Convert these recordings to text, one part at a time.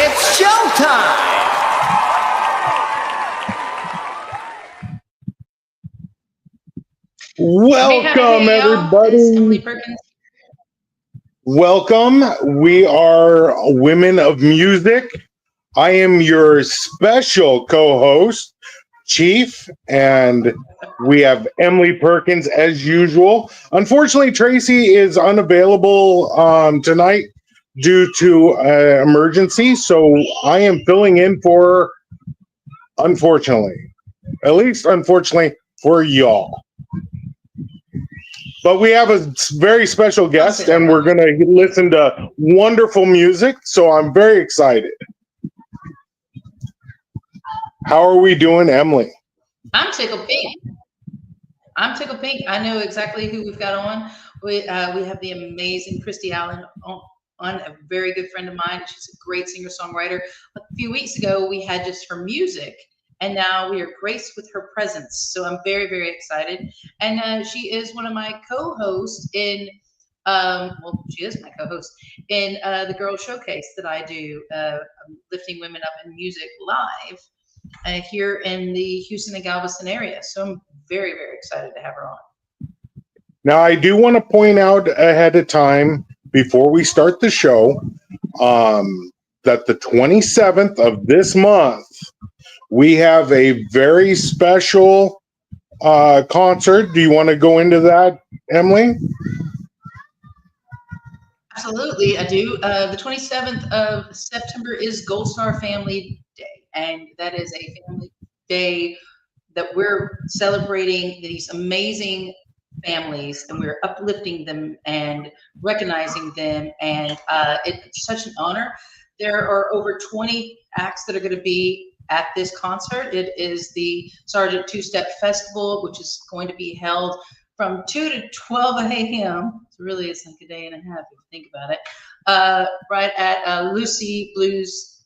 It's showtime! Welcome, hey, everybody. It's Emily Perkins. Welcome. We are Women of Music. I am your special co-host, Chief, and we have Emily Perkins as usual. Unfortunately, Tracy is unavailable tonight due to emergency, so I am filling in for, unfortunately, at least unfortunately for y'all. But we have a very special guest, and we're going to listen to wonderful music, so I'm very excited. How are we doing, Emily? I'm tickled pink. I know exactly who we've got on. We have the amazing Christie Alan on, a very good friend of mine. She's a great singer-songwriter. A few weeks ago, we had just her music, and now we are graced with her presence. So I'm very, very excited. And she is one of my co-hosts in, she is my co-host in the Girls Showcase that I do, lifting women up in music live here in the Houston and Galveston area. So I'm very, very excited to have her on. Now, I do want to point out ahead of time, before we start the show, that the 27th of this month, we have a very special concert. Do you want to go into that, Emily? Absolutely, I do. The 27th of September is Gold Star Family Day, and that is a family day that we're celebrating these amazing families, and we're uplifting them and recognizing them, and it's such an honor. There are over 20 acts that are going to be at this concert. It is the Sergeant Two-Step Festival, which is going to be held from 2 to 12 a.m. Really, it's like a day and a half if you think about it. Right at Lucy Blues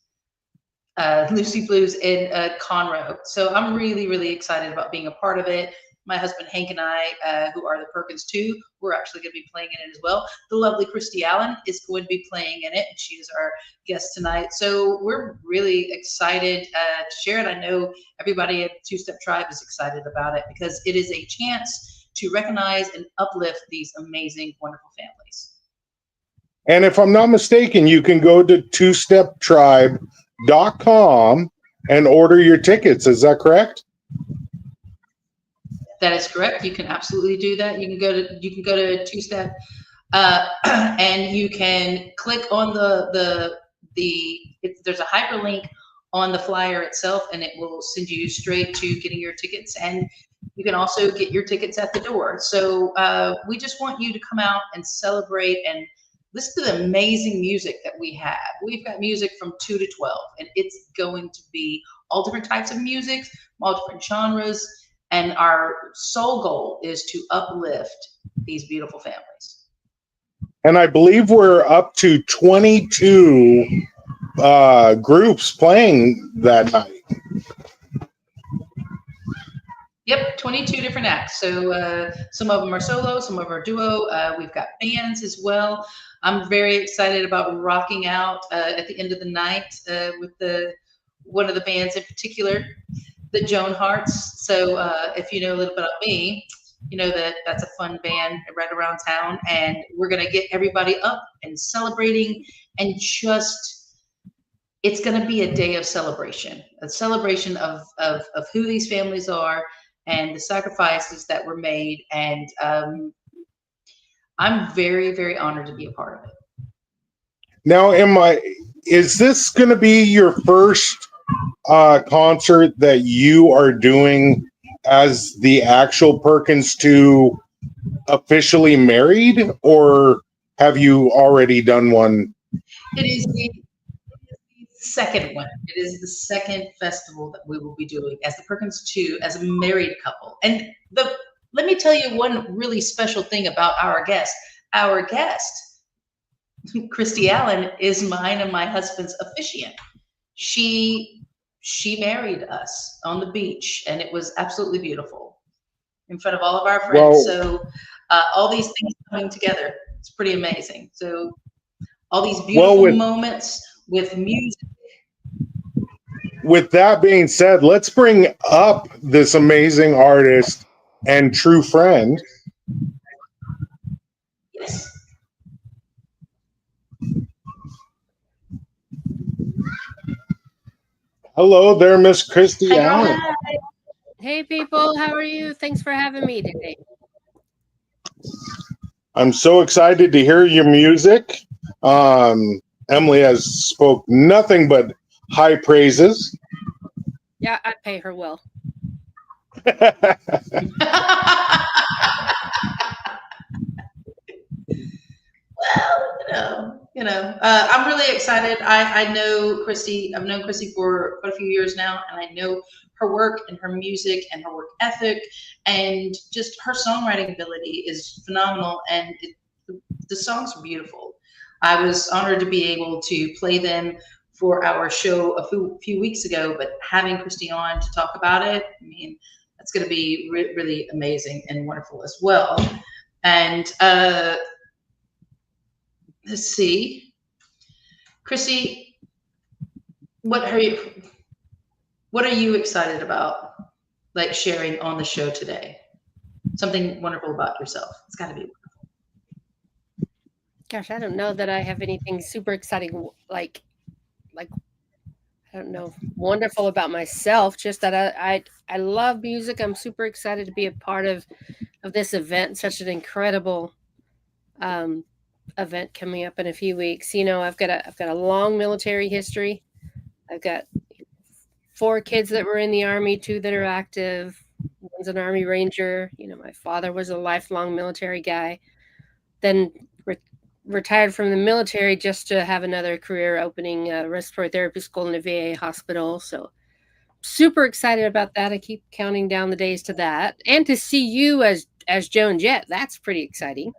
in Conroe. So I'm really, really excited about being a part of it. My husband Hank and I, who are the Perkins too, we're actually going to be playing in it as well. The lovely Christie Alan is going to be playing in it, and she is our guest tonight. So we're really excited to share it. I know everybody at Two-Step Tribe is excited about it because it is a chance to recognize and uplift these amazing, wonderful families. And if I'm not mistaken, you can go to twosteptribe.com and order your tickets. Is that correct? That is correct. You can absolutely do that. You can go to Two-Step, and you can click on there's a hyperlink on the flyer itself, and it will send you straight to getting your tickets. And you can also get your tickets at the door. So we just want you to come out and celebrate and listen to the amazing music that we have. We've got music from 2 to 12, and it's going to be all different types of music, all different genres. And our sole goal is to uplift these beautiful families. And I believe we're up to 22 groups playing that night. Yep, 22 different acts. So some of them are solo, some of them are duo. We've got bands as well. I'm very excited about rocking out at the end of the night with one of the bands in particular, the Joan Hearts. So if you know a little bit about me, you know that's a fun band right around town, and we're gonna get everybody up and celebrating, and it's gonna be a day of celebration, a celebration of who these families are and the sacrifices that were made, and I'm very, very honored to be a part of it. Now, is this gonna be your first concert that you are doing as the actual Perkins 2 officially married, or have you already done one? It is the second one. It is the second festival that we will be doing as the Perkins 2 as a married couple. And let me tell you one really special thing about our guest. Our guest, Christie Alan, is mine and my husband's officiant. She married us on the beach, and it was absolutely beautiful in front of all of our friends. Well, so all these things coming together, it's pretty amazing. So all these beautiful moments with music. With that being said, let's bring up this amazing artist and true friend. Yes. Hello there, Miss Christie Hi, girl. Alan. Hi. Hey people, how are you? Thanks for having me today. I'm so excited to hear your music. Emily has spoke nothing but high praises. Yeah, I pay her well. Well, I'm really excited. I know Christie. I've known Christie for quite a few years now, and I know her work and her music and her work ethic, and just her songwriting ability is phenomenal. And the songs are beautiful. I was honored to be able to play them for our show a few weeks ago. But having Christie on to talk about it, I mean, that's going to be really amazing and wonderful as well. And let's see, Christie, what are you excited about, like, sharing on the show today? Something wonderful about yourself. It's got to be wonderful. Gosh, I don't know that I have anything super exciting, like I don't know, wonderful about myself. Just that I love music. I'm super excited to be a part of this event. Such an incredible event coming up in a few weeks. You know, I've got a long military history. I've got 4 kids that were in the Army, 2 that are active. One's an Army Ranger. You know, my father was a lifelong military guy. Then retired from the military just to have another career opening a respiratory therapy school in a VA hospital. So super excited about that. I keep counting down the days to that. And to see you as Joan Jett, that's pretty exciting.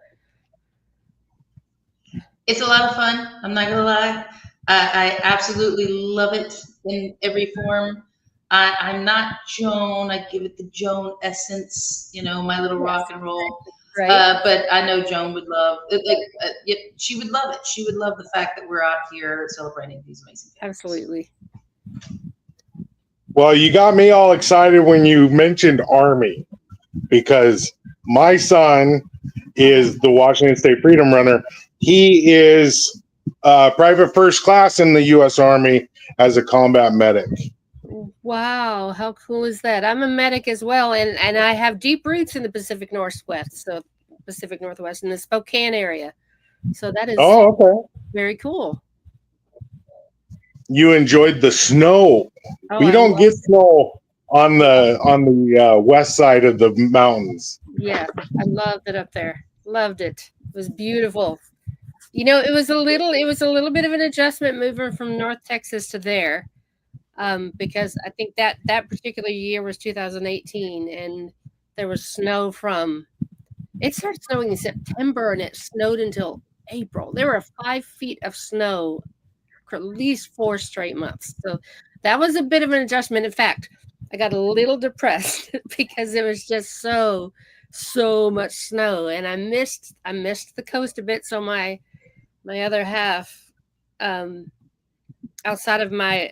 It's a lot of fun. I'm not gonna lie. I absolutely love it in every form. I'm not Joan. I give it the Joan essence, my little rock and roll. Right. But I know Joan would love it. She would love it. She would love the fact that we're out here celebrating these amazing things. Absolutely. Well, you got me all excited when you mentioned Army, because my son is the Washington State Freedom Runner. He is private first class in the U.S. Army as a combat medic. Wow, how cool is that? I'm a medic as well, and I have deep roots in the Pacific Northwest, in the Spokane area. So that is very cool. You enjoyed the snow. We don't get snow on the west side of the mountains. Yeah, I loved it up there. Loved it. It was beautiful. You know, it was a little bit of an adjustment moving from North Texas to there. Because I think that particular year was 2018, and there was snow it started snowing in September, and it snowed until April. There were 5 feet of snow for at least 4 straight months. So that was a bit of an adjustment. In fact, I got a little depressed because it was just so much snow, and I missed the coast a bit. So my other half, outside of my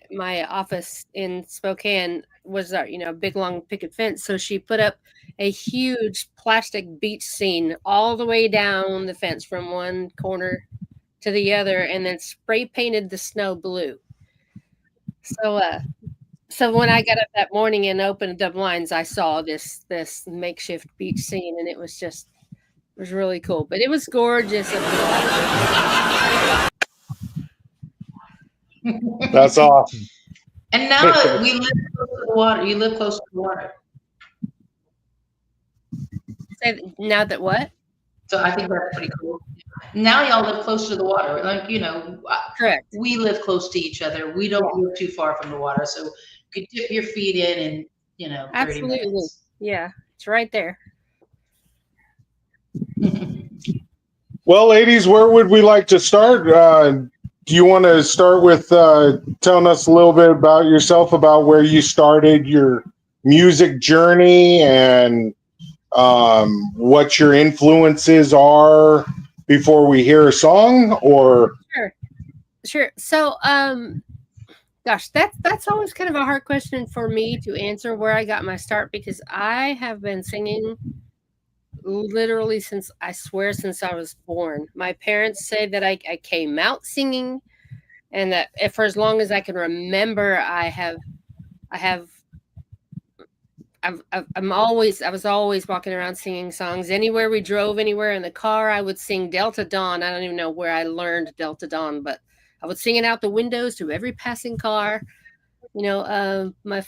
office in Spokane was a big long picket fence. So she put up a huge plastic beach scene all the way down the fence from one corner to the other, and then spray painted the snow blue. So when I got up that morning and opened the blinds, I saw this makeshift beach scene, and it was really cool. But it was gorgeous. That's awesome. And now we live close to the water. You live close to the water. Now that what? So I think that's pretty cool. Now y'all live close to the water. Like, Correct. We live close to each other. We don't live too far from the water. So you could dip your feet in 30 absolutely minutes. Yeah, it's right there. Well, ladies, where would we like to start? Do you want to start with telling us a little bit about yourself, about where you started your music journey, and what your influences are before we hear a song? Or Sure. Sure. So, gosh, that's always kind of a hard question for me to answer where I got my start because I have been singing literally since I swear since I was born. My parents say that I came out singing, and that for as long as I can remember, I have I was always walking around singing songs. Anywhere we drove, anywhere in the car, I would sing Delta Dawn. I don't even know where I learned Delta Dawn, but I would sing it out the windows to every passing car. My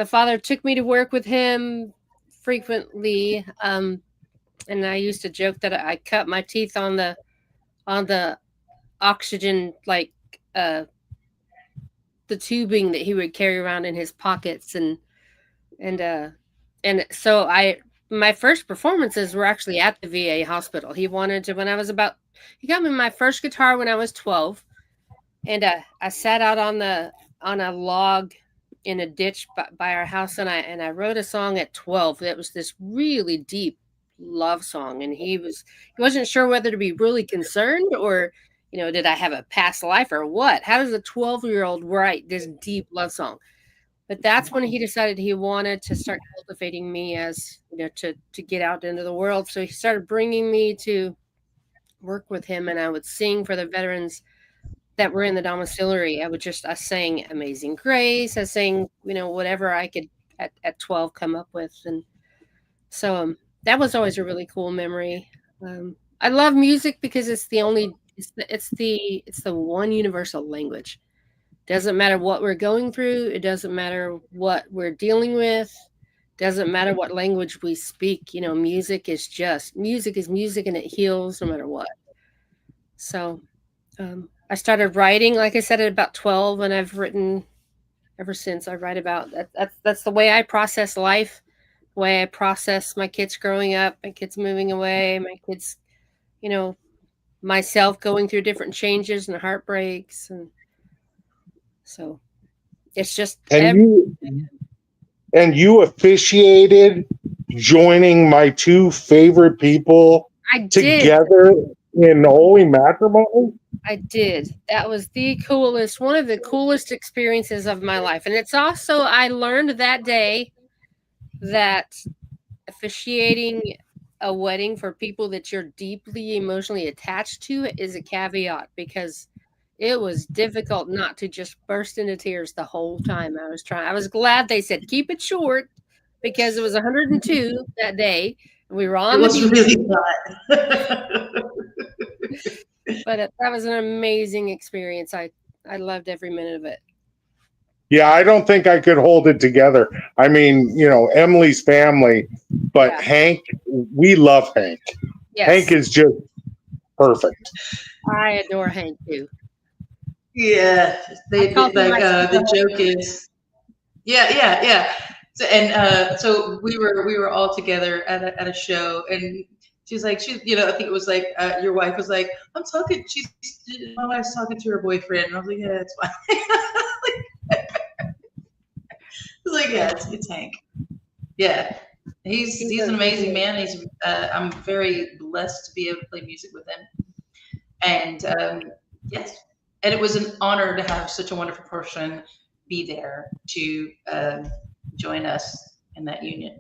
father took me to work with him frequently, and I used to joke that I cut my teeth on the oxygen, like uh, the tubing that he would carry around in his pockets, and and so I my first performances were actually at the VA hospital. He wanted to when I was about he got me my first guitar when I was 12, and I sat out on a log in a ditch by our house, and I wrote a song at 12 that was this really deep love song, and he wasn't sure whether to be really concerned or did I have a past life or what? How does a 12-year-old write this deep love song? But that's when he decided he wanted to start cultivating me as to get out into the world. So he started bringing me to work with him, and I would sing for the veterans that were in the domiciliary. I sang Amazing Grace. I sang, whatever I could at 12 come up with. And so that was always a really cool memory. I love music because it's the one universal language. Doesn't matter what we're going through. It doesn't matter what we're dealing with. Doesn't matter what language we speak. Music is music and it heals no matter what. So I started writing, like I said, at about 12, and I've written ever since. I write about that. That's the way I process life, the way I process my kids growing up, my kids moving away, my kids, you know, myself going through different changes and heartbreaks, and so it's just And you officiated joining my two favorite people I did. together in holy matrimony. I did. That was one of the coolest experiences of my life. And it's also, I learned that day that officiating a wedding for people that you're deeply emotionally attached to is a caveat, because it was difficult not to just burst into tears the whole time I was trying. I was glad they said, keep it short, because it was 102 that day. And we were on It the was beach. really hot. But that was an amazing experience. I loved every minute of it. Yeah, I don't think I could hold it together. I mean, Emily's family, but Yeah. Hank, we love Hank. Yes. Hank is just perfect. I adore Hank too. Yeah, the joke is, yeah. So, and so we were all together at a show, and she's like, I think it was like your wife was like, my wife's talking to her boyfriend, and I was like, yeah, it's fine. I was like, yeah, it's Hank. Yeah, he's an amazing man. I'm very blessed to be able to play music with him, and yes. And it was an honor to have such a wonderful person be there to join us in that union.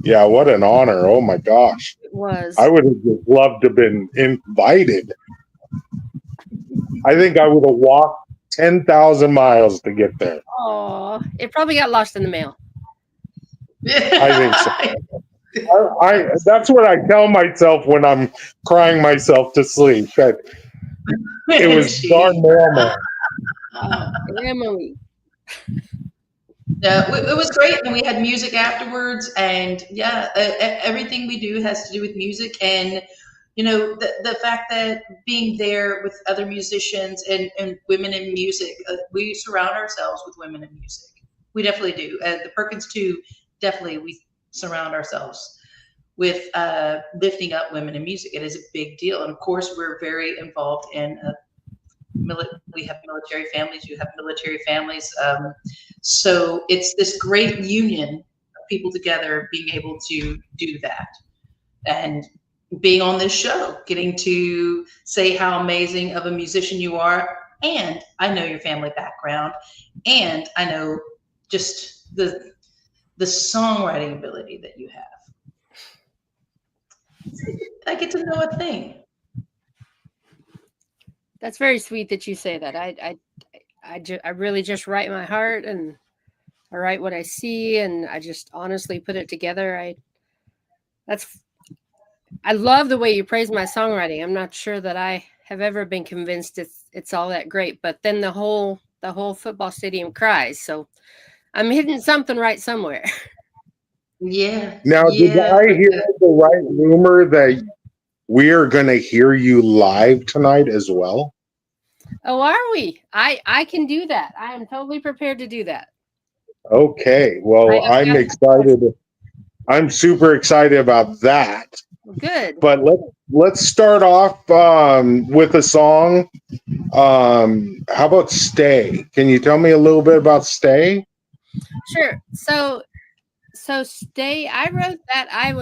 Yeah, what an honor. Oh my gosh. It was. I would have just loved to have been invited. I think I would have walked 10,000 miles to get there. Oh, it probably got lost in the mail. I think so. That's what I tell myself when I'm crying myself to sleep, that it was darn normal. Emily. It was great, and we had music afterwards, and yeah, everything we do has to do with music, and the fact that being there with other musicians and women in music, we surround ourselves with women in music. We definitely do. The Perkins too, definitely we surround ourselves with lifting up women in music. It is a big deal, and of course we're very involved in we have military families, you have military families, so it's this great union of people together being able to do that. And being on this show, getting to say how amazing of a musician you are. And I know your family background, and I know just the songwriting ability that you have. I get to know a thing. That's very sweet that you say that. I really just write my heart, and I write what I see, and I just honestly put it together. I love the way you praise my songwriting. I'm not sure that I have ever been convinced it's all that great, but then the whole football stadium cries. So I'm hitting something right somewhere. Yeah. Now, did I hear the right rumor that we are going to hear you live tonight as well? Oh, are we? I can do that. I am totally prepared to do that. Okay. Well, I'm excited. I'm super excited about that. Good. But let's start off with a song. How about Stay? Can you tell me a little bit about Stay? Sure. So Stay, I wrote that. I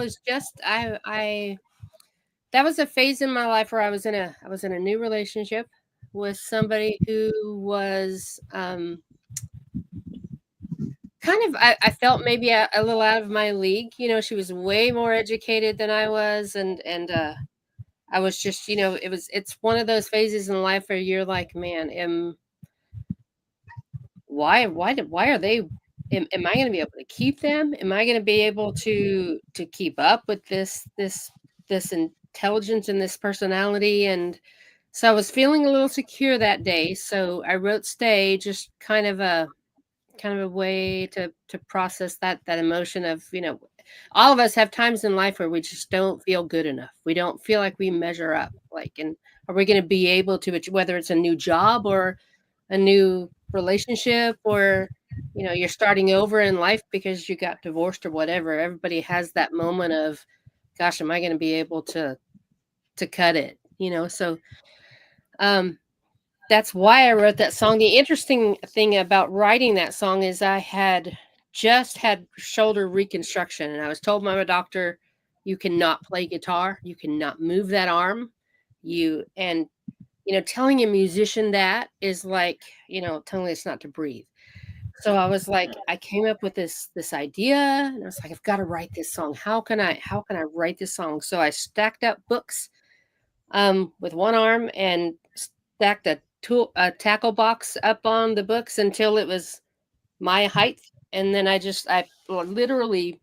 that was a phase in my life where I was in a new relationship with somebody who was kind of, I felt maybe a little out of my league. She was way more educated than I was, and I was just, it's one of those phases in life where you're like, man, why are they, am I going to be able to keep them? Am I going to be able to keep up with this intelligence and this personality? And so I was feeling a little secure that day. So I wrote Stay, just kind of a way to process that emotion of, all of us have times in life where we just don't feel good enough. We don't feel like we measure up. And are we going to be able to, whether it's a new job or a new relationship, or you're starting over in life because you got divorced or whatever. Everybody has that moment of, gosh, am I going to be able to cut it? So that's why I wrote that song. The interesting thing about writing that song is I had just had shoulder reconstruction, and I was told by my doctor, you cannot play guitar, you cannot move that arm. Telling a musician that is like, telling us not to breathe. So I was like, I came up with this idea, and I was like, I've got to write this song. How can I write this song? So I stacked up books with one arm and stacked a tackle box up on the books until it was my height. And then I literally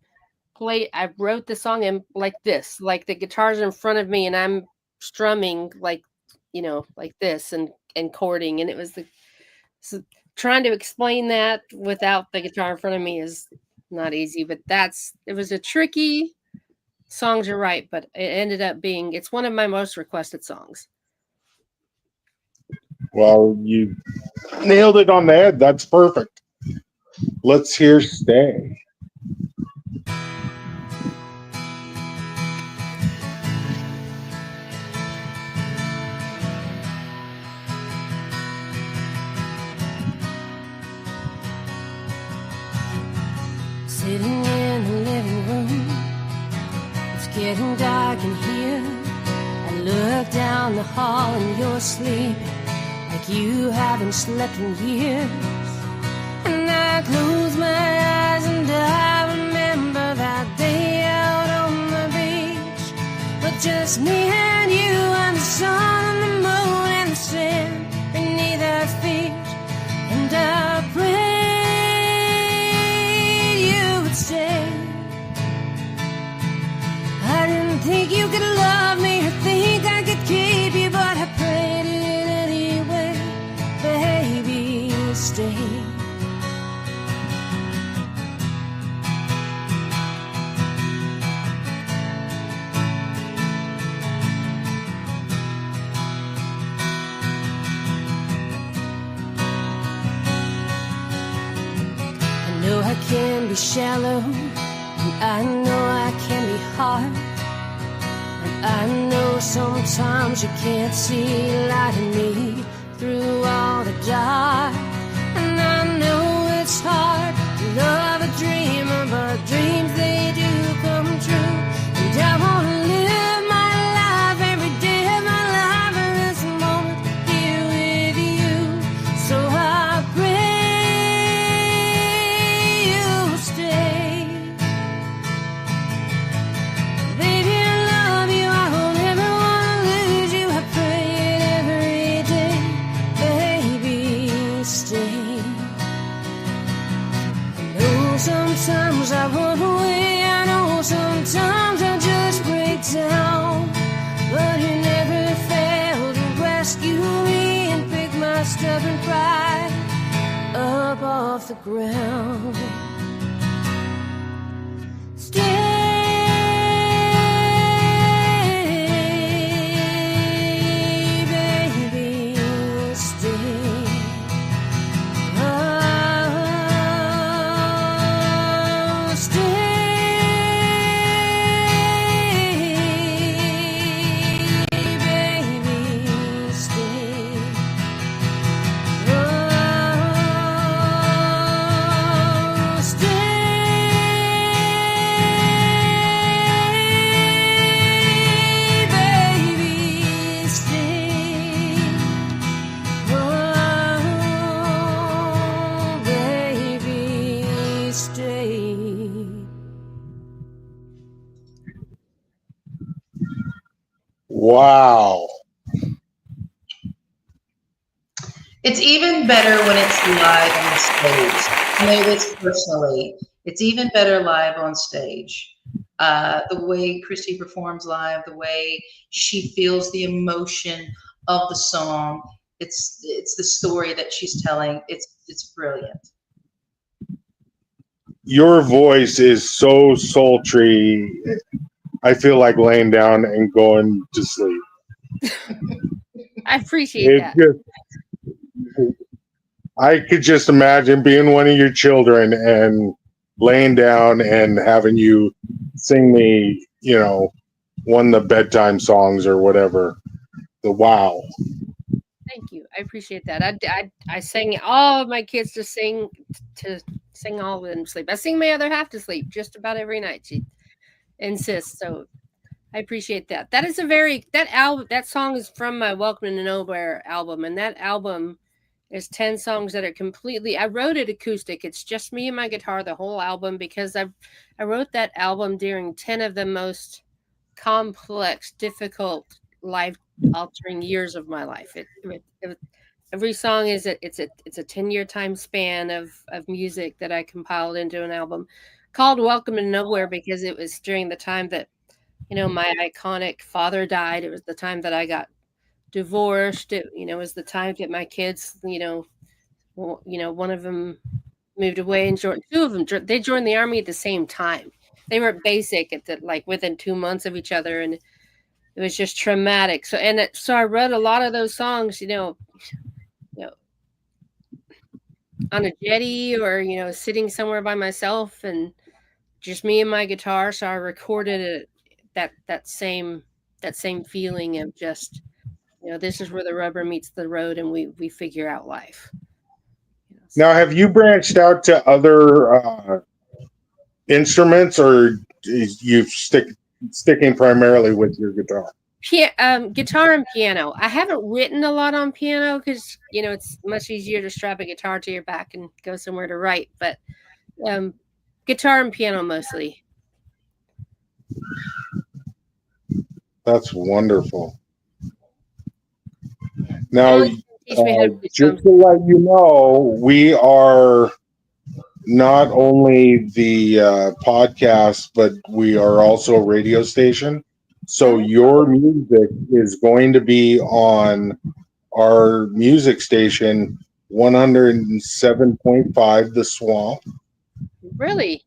I wrote the song in like this, like the guitar's in front of me and I'm strumming like this and chording. And it was so trying to explain that without the guitar in front of me is not easy, but it was a tricky song to write, but it ended up being, it's one of my most requested songs. Well, you nailed it on the head. That's perfect. Let's hear Stay. Sitting in the living room, it's getting dark in here. I look down the hall and you're sleeping like you haven't slept in years. And I close my eyes and I remember that day out on the beach, with just me and you and the sun and the moon and the sand beneath our feet. And I prayed you would stay. I didn't think you could love me or think I could keep you, but I prayed it anyway. Baby, stay. I know I can be shallow, and I know I can be hard, and I know sometimes you can't see light in me through all the dark. And I know it's hard to love a dreamer, but dreams, they do come true. And I wanna live my stubborn pride up off the ground. Stay, baby, stay. Oh, stay, baby, stay. Oh, stay, baby, stay. Oh, baby, stay. Wow. It's even better when it's live on stage. I know this personally. It's even better live on stage. The way Christie performs live, the way she feels the emotion of the song. It's the story that she's telling. It's brilliant. Your voice is so sultry. I feel like laying down and going to sleep. I appreciate that. I could just imagine being one of your children and laying down and having you sing me, one of the bedtime songs or whatever. Wow. Thank you. I appreciate that. I sang all of my kids to sing all of them to sleep. I sing my other half to sleep just about every night. She insists. So I appreciate that. That is that song is from my Welcome to Nowhere album, and that album is 10 songs that are completely. I wrote it acoustic. It's just me and my guitar, the whole album, because I wrote that album during 10 of the most complex, difficult, life-altering years of my life. Every song it's a 10-year time span of music that I compiled into an album called Welcome to Nowhere, because it was during the time that my iconic father died. It was the time that I got divorced. It was the time that my kids one of them moved away and two of them they joined the Army at the same time. They were basic within 2 months of each other, and it was just traumatic. So I wrote a lot of those songs, on a jetty or sitting somewhere by myself and just me and my guitar. So I recorded it, that same feeling of just this is where the rubber meets the road and we figure out life. Now, have you branched out to other instruments, or you sticking primarily with your guitar? Guitar and piano. I haven't written a lot on piano because it's much easier to strap a guitar to your back and go somewhere to write. But guitar and piano mostly. That's wonderful. Now, just to let you know, we are not only the podcast, but we are also a radio station. So your music is going to be on our music station, 107.5 The Swamp. Really?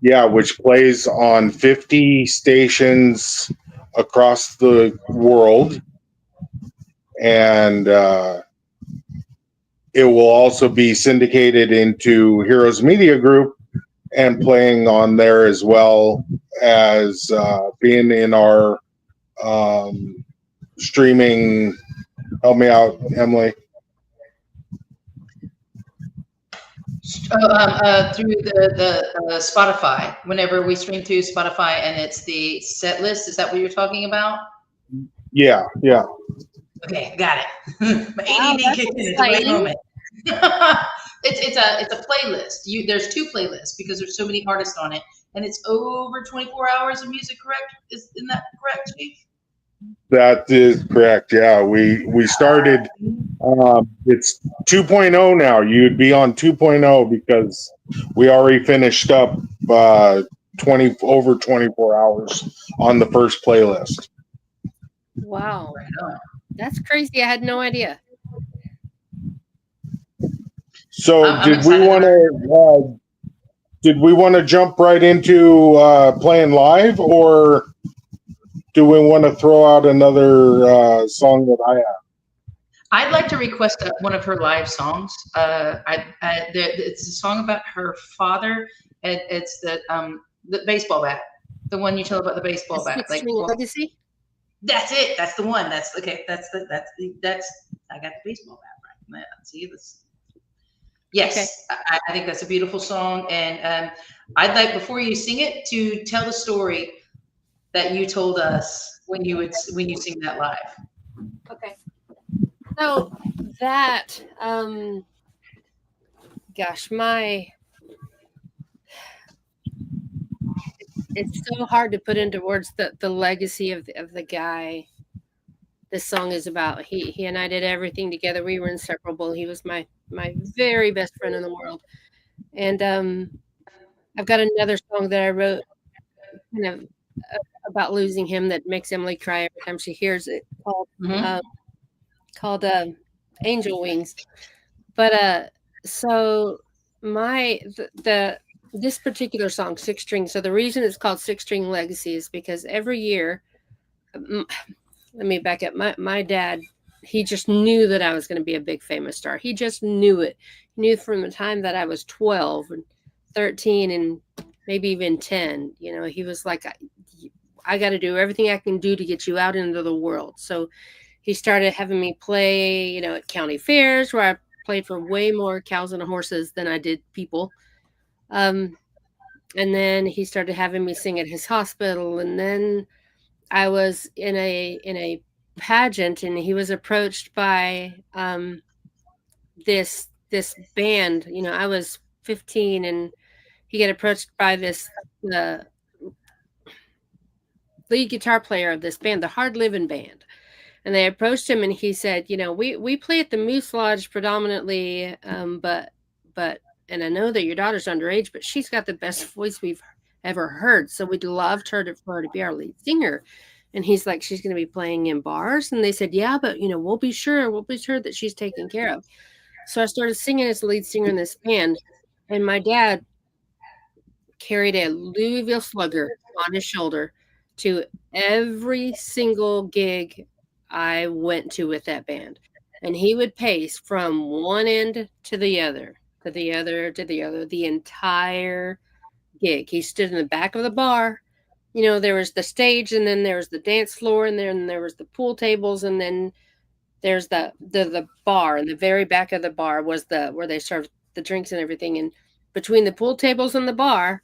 Yeah, which plays on 50 stations across the world. And it will also be syndicated into Heroes Media Group and playing on there, as well as being in our streaming. Help me out, Emily. Through the Spotify. Whenever we stream to Spotify, and it's the set list. Is that what you're talking about? Yeah. Okay, got it. My ADD kicked in at the right moment. It's a playlist. There's two playlists because there's so many artists on it, and it's over 24 hours of music. Correct? Isn't that correct, Chief? That is correct. Yeah, we started. It's 2.0 now. You'd be on 2.0 because we already finished up over 24 hours on the first playlist. Wow, that's crazy. I had no idea. So I'm excited. did we want to jump right into playing live, or do we want to throw out another song that I have? I'd like to request one of her live songs. It's a song about her father. And it's the baseball bat, the one you tell about the baseball bat. Six String Legacy. That's it. That's the one. That's okay. That's I got the baseball bat right. See this. Yes, okay. I think that's a beautiful song, and I'd like, before you sing it, to tell the story that you told us when you sing that live. Okay. So that, gosh, it's so hard to put into words the legacy of the guy this song is about. He and I did everything together. We were inseparable. He was my very best friend in the world. And I've got another song that I wrote kind of about losing him that makes Emily cry every time she hears it, called Angel Wings. But so this particular song, Six String, so the reason it's called Six String Legacy is because every year, let me back up. My dad, he just knew that I was going to be a big famous star. He just knew it. He knew from the time that I was 12 and 13 and maybe even 10. You know, he was like, I got to do everything I can do to get you out into the world. So he started having me play, you know, at county fairs, where I played for way more cows and horses than I did people. And then he started having me sing at his hospital. And then I was in a pageant, and he was approached by this band. You know, I was 15, and he got approached by the lead guitar player of this band, the Hard Living Band. And they approached him, and he said, you know, we play at the Moose Lodge predominantly, but and I know that your daughter's underage, but she's got the best voice we've ever heard. So we'd love for her to be our lead singer. And he's like, she's going to be playing in bars. And they said, yeah, but, you know, we'll be sure that she's taken care of. So I started singing as the lead singer in this band. And my dad carried a Louisville Slugger on his shoulder to every single gig I went to with that band. And he would pace from one end to the other, the entire gig. He stood in the back of the bar. You know, there was the stage, and then there was the dance floor, and then there was the pool tables, and then there's the bar. And the very back of the bar was where they served the drinks and everything. And between the pool tables and the bar,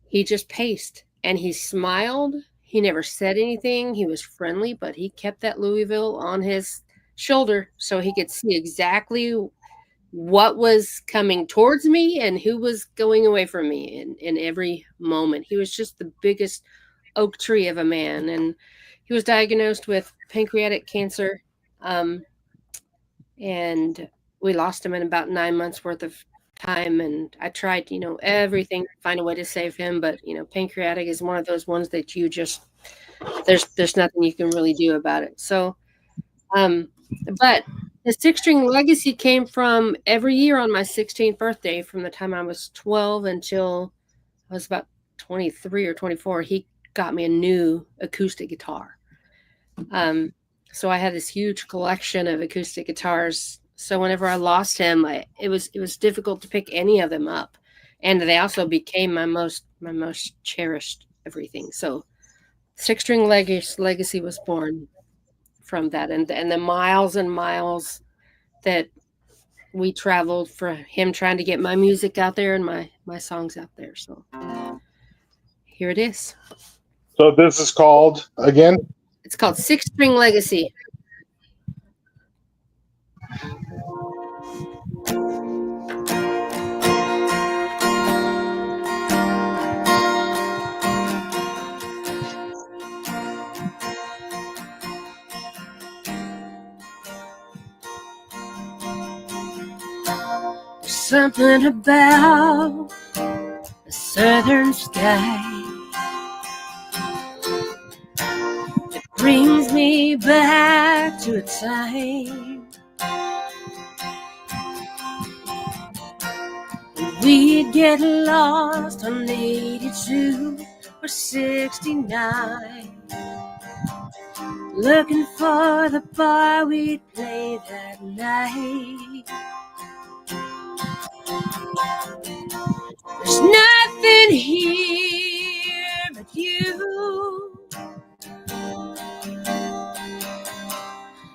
he just paced, and he smiled. He never said anything. He was friendly, but he kept that Louisville on his shoulder so he could see exactly what was coming towards me and who was going away from me in every moment. He was just the biggest oak tree of a man. And he was diagnosed with pancreatic cancer. And we lost him in about 9 months worth of time. And I tried, you know, everything to find a way to save him. But, you know, pancreatic is one of those ones that you just, there's nothing you can really do about it. So, but the Six String Legacy came from every year on my 16th birthday, from the time I was 12 until I was about 23 or 24. He got me a new acoustic guitar. So I had this huge collection of acoustic guitars. So whenever I lost him, it was difficult to pick any of them up, and they also became my most cherished everything. So Six String Legacy was born from that, and the miles and miles that we traveled for him trying to get my music out there and my songs out there. So here it is. So this is called, again? It's called Six String Legacy. Something about the southern sky that brings me back to a time we'd get lost on 82 or 69, looking for the bar we'd play that night. There's nothing here but you.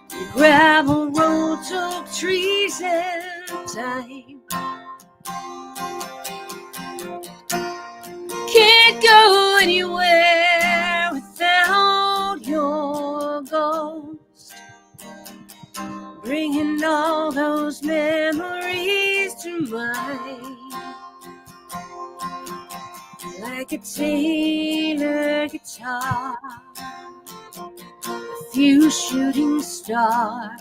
The gravel roads, oak trees, and time. Can't go anywhere without your ghost, bringing all those memories to mind. Like a Taylor guitar, a few shooting stars,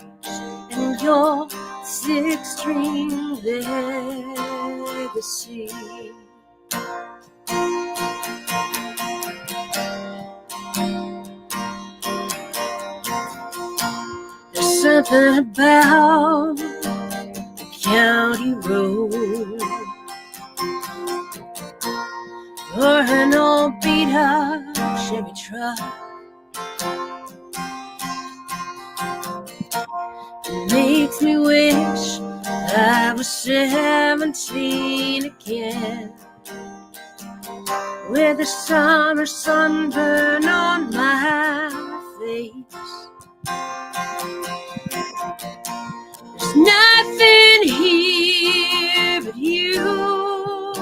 and your six-string legacy. There's something about the county road, or an old beat-up Chevy truck. It makes me wish I was 17 again, with the summer sunburn on my face. There's nothing here but you.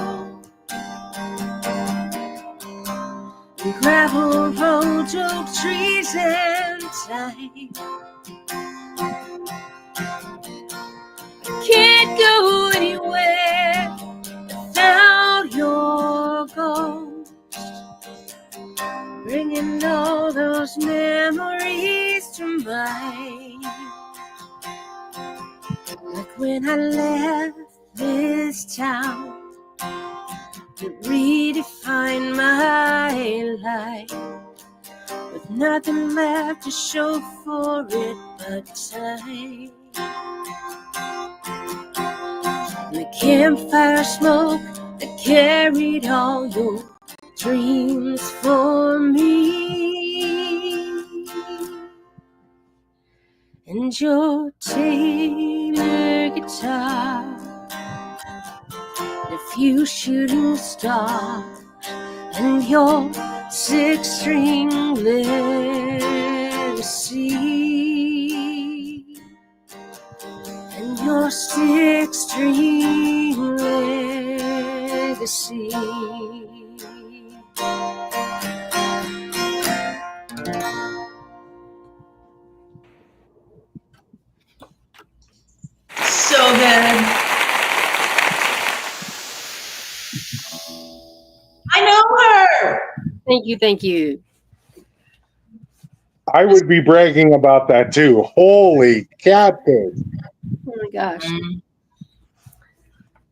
Gravel roads, oak trees, and time. Can't go anywhere without your ghost, bringing all those memories to mind. Like when I left this town, to redefine my life, with nothing left to show for it but time. The campfire smoke that carried all your dreams for me, and your Taylor guitar, a few shooting stars, and your six-string legacy, and your six-string legacy. So good. I know her. Thank you, thank you. I would be bragging about that too. Holy catfish. Oh my gosh.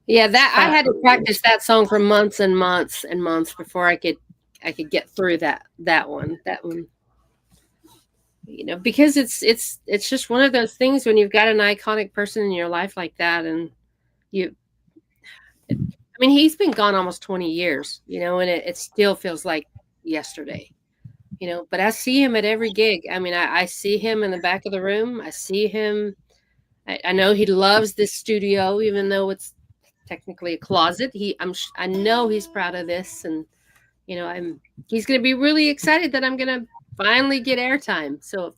Yeah, that I had to practice that song for months and months and months before I could get through that one. You know, because it's just one of those things when you've got an iconic person in your life like that, and I mean, he's been gone almost 20 years, you know, and it still feels like yesterday, you know, but I see him at every gig. I mean, I see him in the back of the room. I see him. I know he loves this studio, even though it's technically a closet. I know he's proud of this, and, you know, he's going to be really excited that I'm going to finally get airtime. So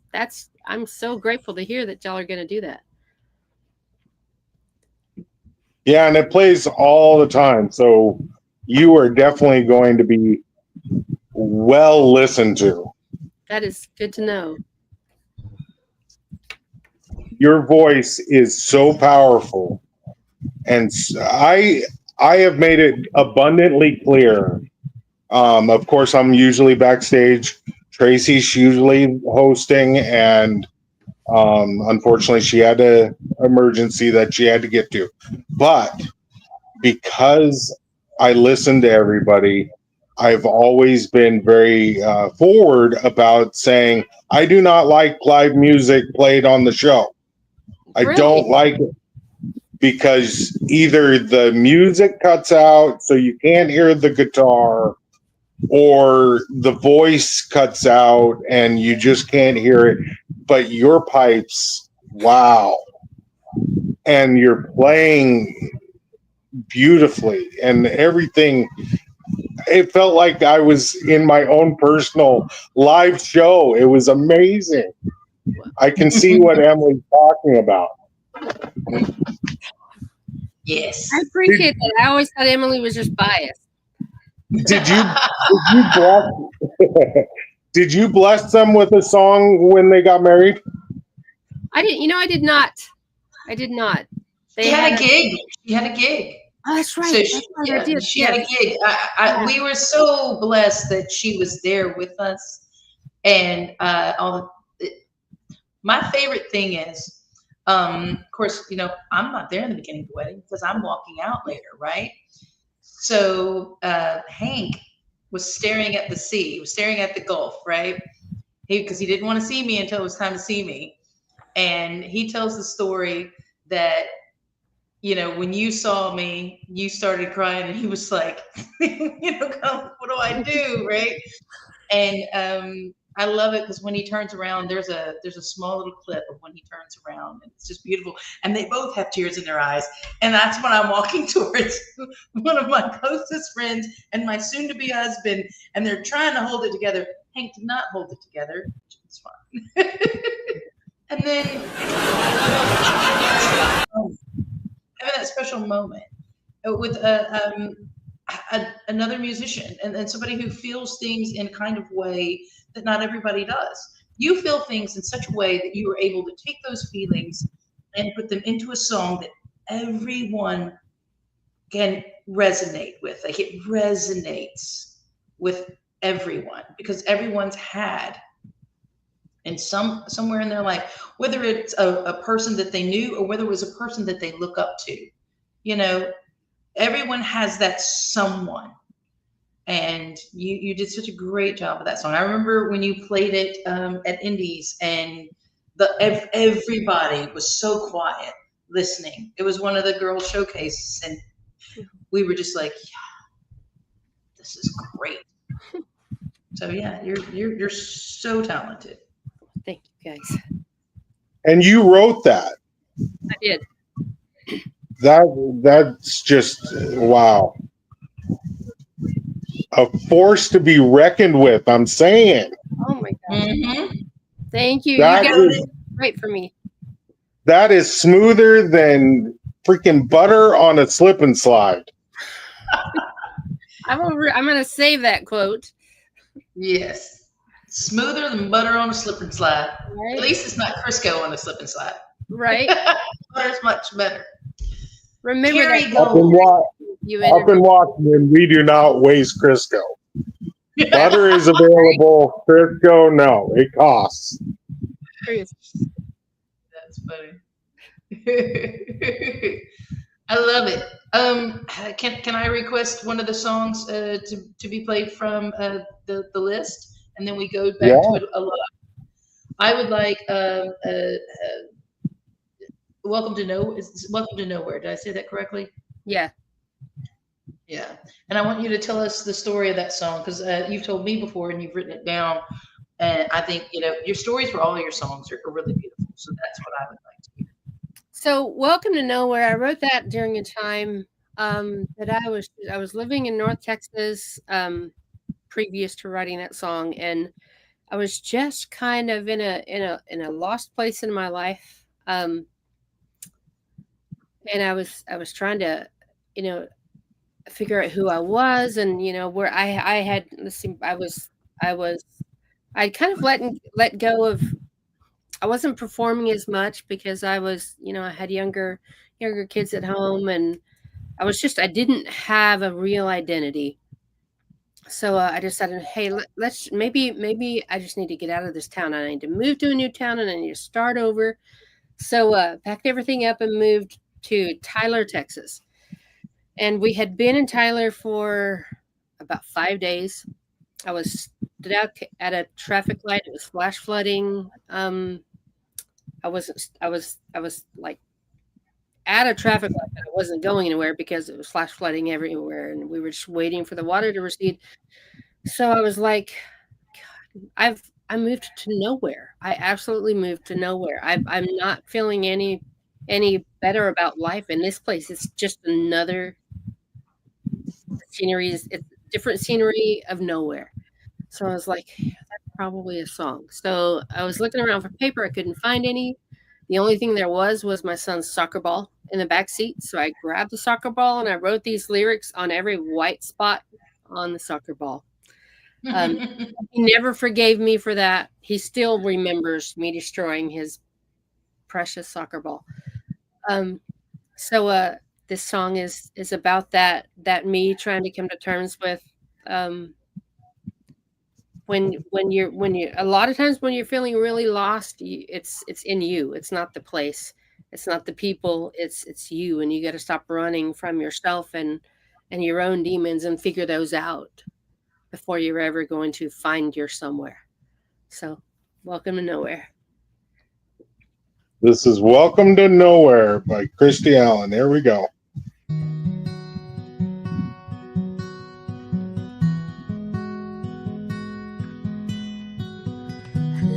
I'm so grateful to hear that y'all are going to do that. Yeah, and it plays all the time. So you are definitely going to be well listened to. That is good to know. Your voice is so powerful. And I have made it abundantly clear. Of course, I'm usually backstage. Tracy's usually hosting, and unfortunately, she had an emergency that she had to get to. But because I listen to everybody, I've always been very forward about saying, I do not like live music played on the show. Really? I don't like it. because either the music cuts out so you can't hear the guitar, or the voice cuts out and you just can't hear it. But your pipes, wow. And you're playing beautifully and everything. It felt like I was in my own personal live show. It was amazing. I can see what Emily's talking about. Yes. I appreciate that. I always thought Emily was just biased. Did you bless them with a song when they got married? I didn't. You know, I did not. I did not. She had a gig. She had a gig. Oh, that's right. So That's right. I did. she had a gig. We were so blessed that she was there with us. And my favorite thing is, of course, you know, I'm not there in the beginning of the wedding because I'm walking out later, right? So Hank was staring at the sea. He was staring at the Gulf, right? Because he didn't want to see me until it was time to see me. And he tells the story that, you know, when you saw me, you started crying, and he was like, you know, what do I do, right? And I love it because when he turns around, there's a small little clip of when he turns around, and it's just beautiful. And they both have tears in their eyes, and that's when I'm walking towards one of my closest friends and my soon-to-be husband, and they're trying to hold it together. Hank did not hold it together. It's fine. And then having that special moment with another musician and somebody who feels things in a kind of way that not everybody does. You feel things in such a way that you are able to take those feelings and put them into a song that everyone can resonate with. Like, it resonates with everyone because everyone's had, and somewhere in their life, whether it's a person that they knew or whether it was a person that they look up to, you know, everyone has that someone. And you did such a great job of that song. I remember when you played it at Indies, and everybody was so quiet listening. It was one of the girls' showcases, and we were just like, yeah, this is great. So yeah, you're so talented. Thank you, guys. And you wrote that. I did. That's just wow. A force to be reckoned with, I'm saying. Oh my God. Mm-hmm. Thank you. That You guys did great for me. That is smoother than freaking butter on a slip and slide. I'm gonna save that quote. Yes. Smoother than butter on a slip and slide. Right. At least it's not Crisco on a slip and slide. Right. Butter's much better. Remember Carrie that. Up in Washington, we do not waste Crisco. Butter is available. Crisco, no, it costs. That's funny. I love it. Can I request one of the songs to be played from the list, and then we go back to it a lot? I would like Welcome to Nowhere. Did I say that correctly? Yeah. Yeah. And I want you to tell us the story of that song, because you've told me before and you've written it down. And I think, you know, your stories for all your songs are really beautiful. So that's what I would like to hear. So Welcome to Nowhere, I wrote that during a time that I was living in North Texas previous to writing that song, and I was just kind of in a lost place in my life. And I was trying to, you know, figure out who I was, and you know where I'd kind of let go of. I wasn't performing as much because I was, you know, I had younger kids at home, and I didn't have a real identity. So I decided, hey, let's maybe I just need to get out of this town. I need to move to a new town, and I need to start over. So packed everything up and moved to Tyler, Texas. And we had been in Tyler for about 5 days. I was stood out at a traffic light. It was flash flooding. I was like at a traffic light, but I wasn't going anywhere because it was flash flooding everywhere, and we were just waiting for the water to recede. So I was like, God, I moved to nowhere. I absolutely moved to nowhere. I'm not feeling any better about life in this place. It's just another scenery. It's different scenery of nowhere. So I was like, that's probably a song. So I was looking around for paper. I couldn't find any. The only thing there was my son's soccer ball in the back seat. So I grabbed the soccer ball and I wrote these lyrics on every white spot on the soccer ball. He never forgave me for that. He still remembers me destroying his precious soccer ball. So this song is about that me trying to come to terms with when you're a lot of times when you're feeling really lost, it's in you. It's not the place. It's not the people. It's you, and you got to stop running from yourself and your own demons and figure those out before you're ever going to find your somewhere. So, welcome to nowhere. This is Welcome to Nowhere by Christie Alan. There we go.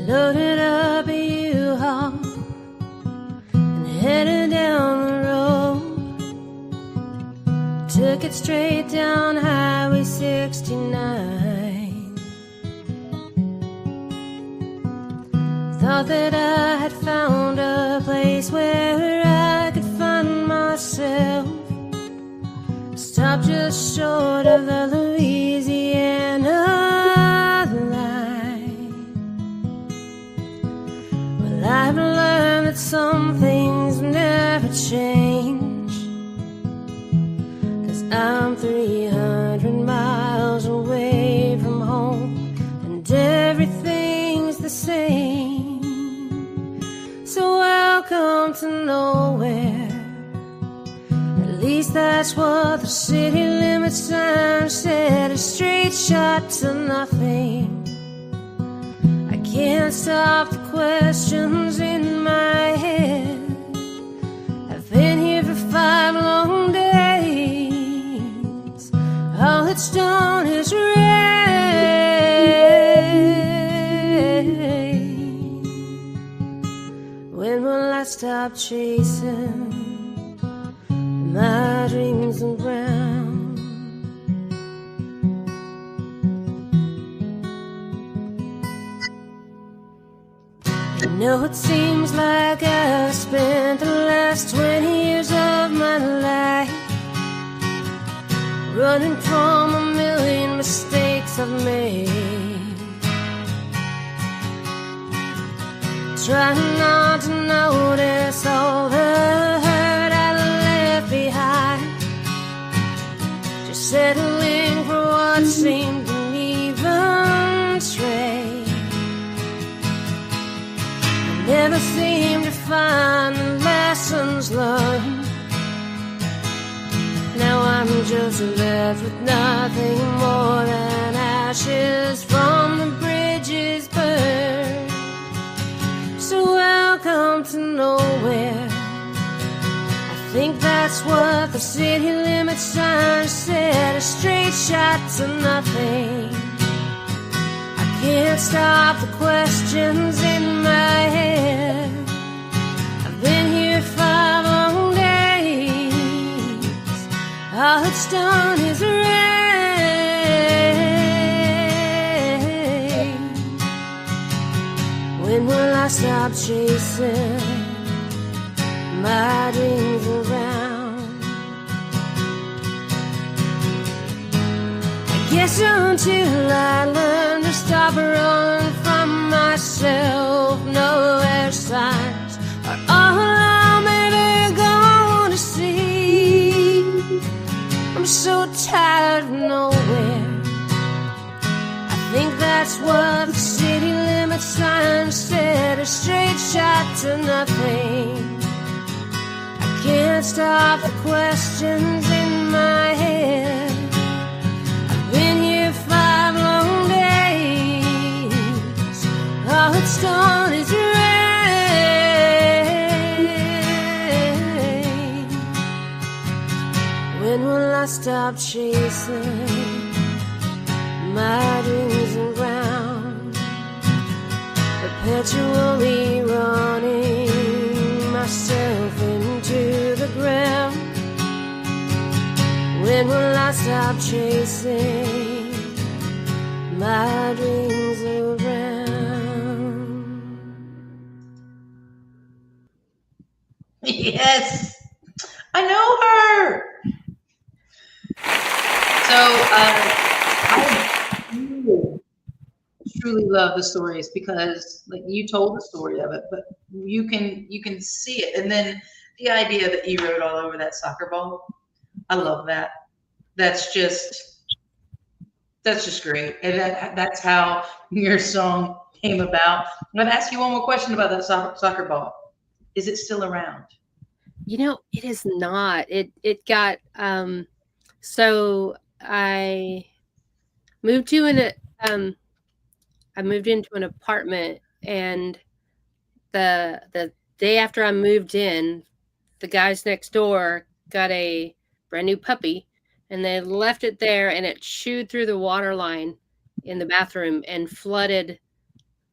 Loaded up a U-Haul and headed down the road. Took it straight down Highway 69. Thought that I had found a place where I could find myself. Stopped just short of the Louisiana line. Well, I've learned that some things never change, 'cause I'm 300 miles away from home and everything's the same. So welcome to nowhere. At least that's what the city limit sign said. A straight shot to nothing. I can't stop the questions in my head. I've been here for 5 long days. All it's done is rain. When will I stop chasing my dreams around? I know it seems like I've spent the last 20 years of my life running from a million mistakes I've made, trying not to notice all the hurt I left behind, just settling for what seemed an even trade. I never seemed to find the lessons learned. Now I'm just left with nothing more than ashes from the bridges burned. So welcome to nowhere. I think that's what the city limit sign said. A straight shot to nothing. I can't stop the questions in my head. I've been here 5 long days. All it's done is rain. When will I stop chasing my dreams around? I guess until I learn to stop running from myself, nowhere signs are all I'm ever gonna see. I'm so tired of nowhere. I think that's what the city limit sign said. A straight shot to nothing. I can't stop the questions in my head. I've been here 5 long days. All it's done is rain. stop chasing my dreams around. Yes, I know her. So I truly love the stories because, like, you told the story of it, but you can see it, and then the idea that you wrote all over that soccer ball. I love that. That's just great, and that's how your song came about. I'm going to ask you one more question about that soccer ball. Is it still around? You know, it is not. It got so I moved to I moved into an apartment, and the day after I moved in, the guys next door got a brand new puppy, and they left it there, and it chewed through the water line in the bathroom and flooded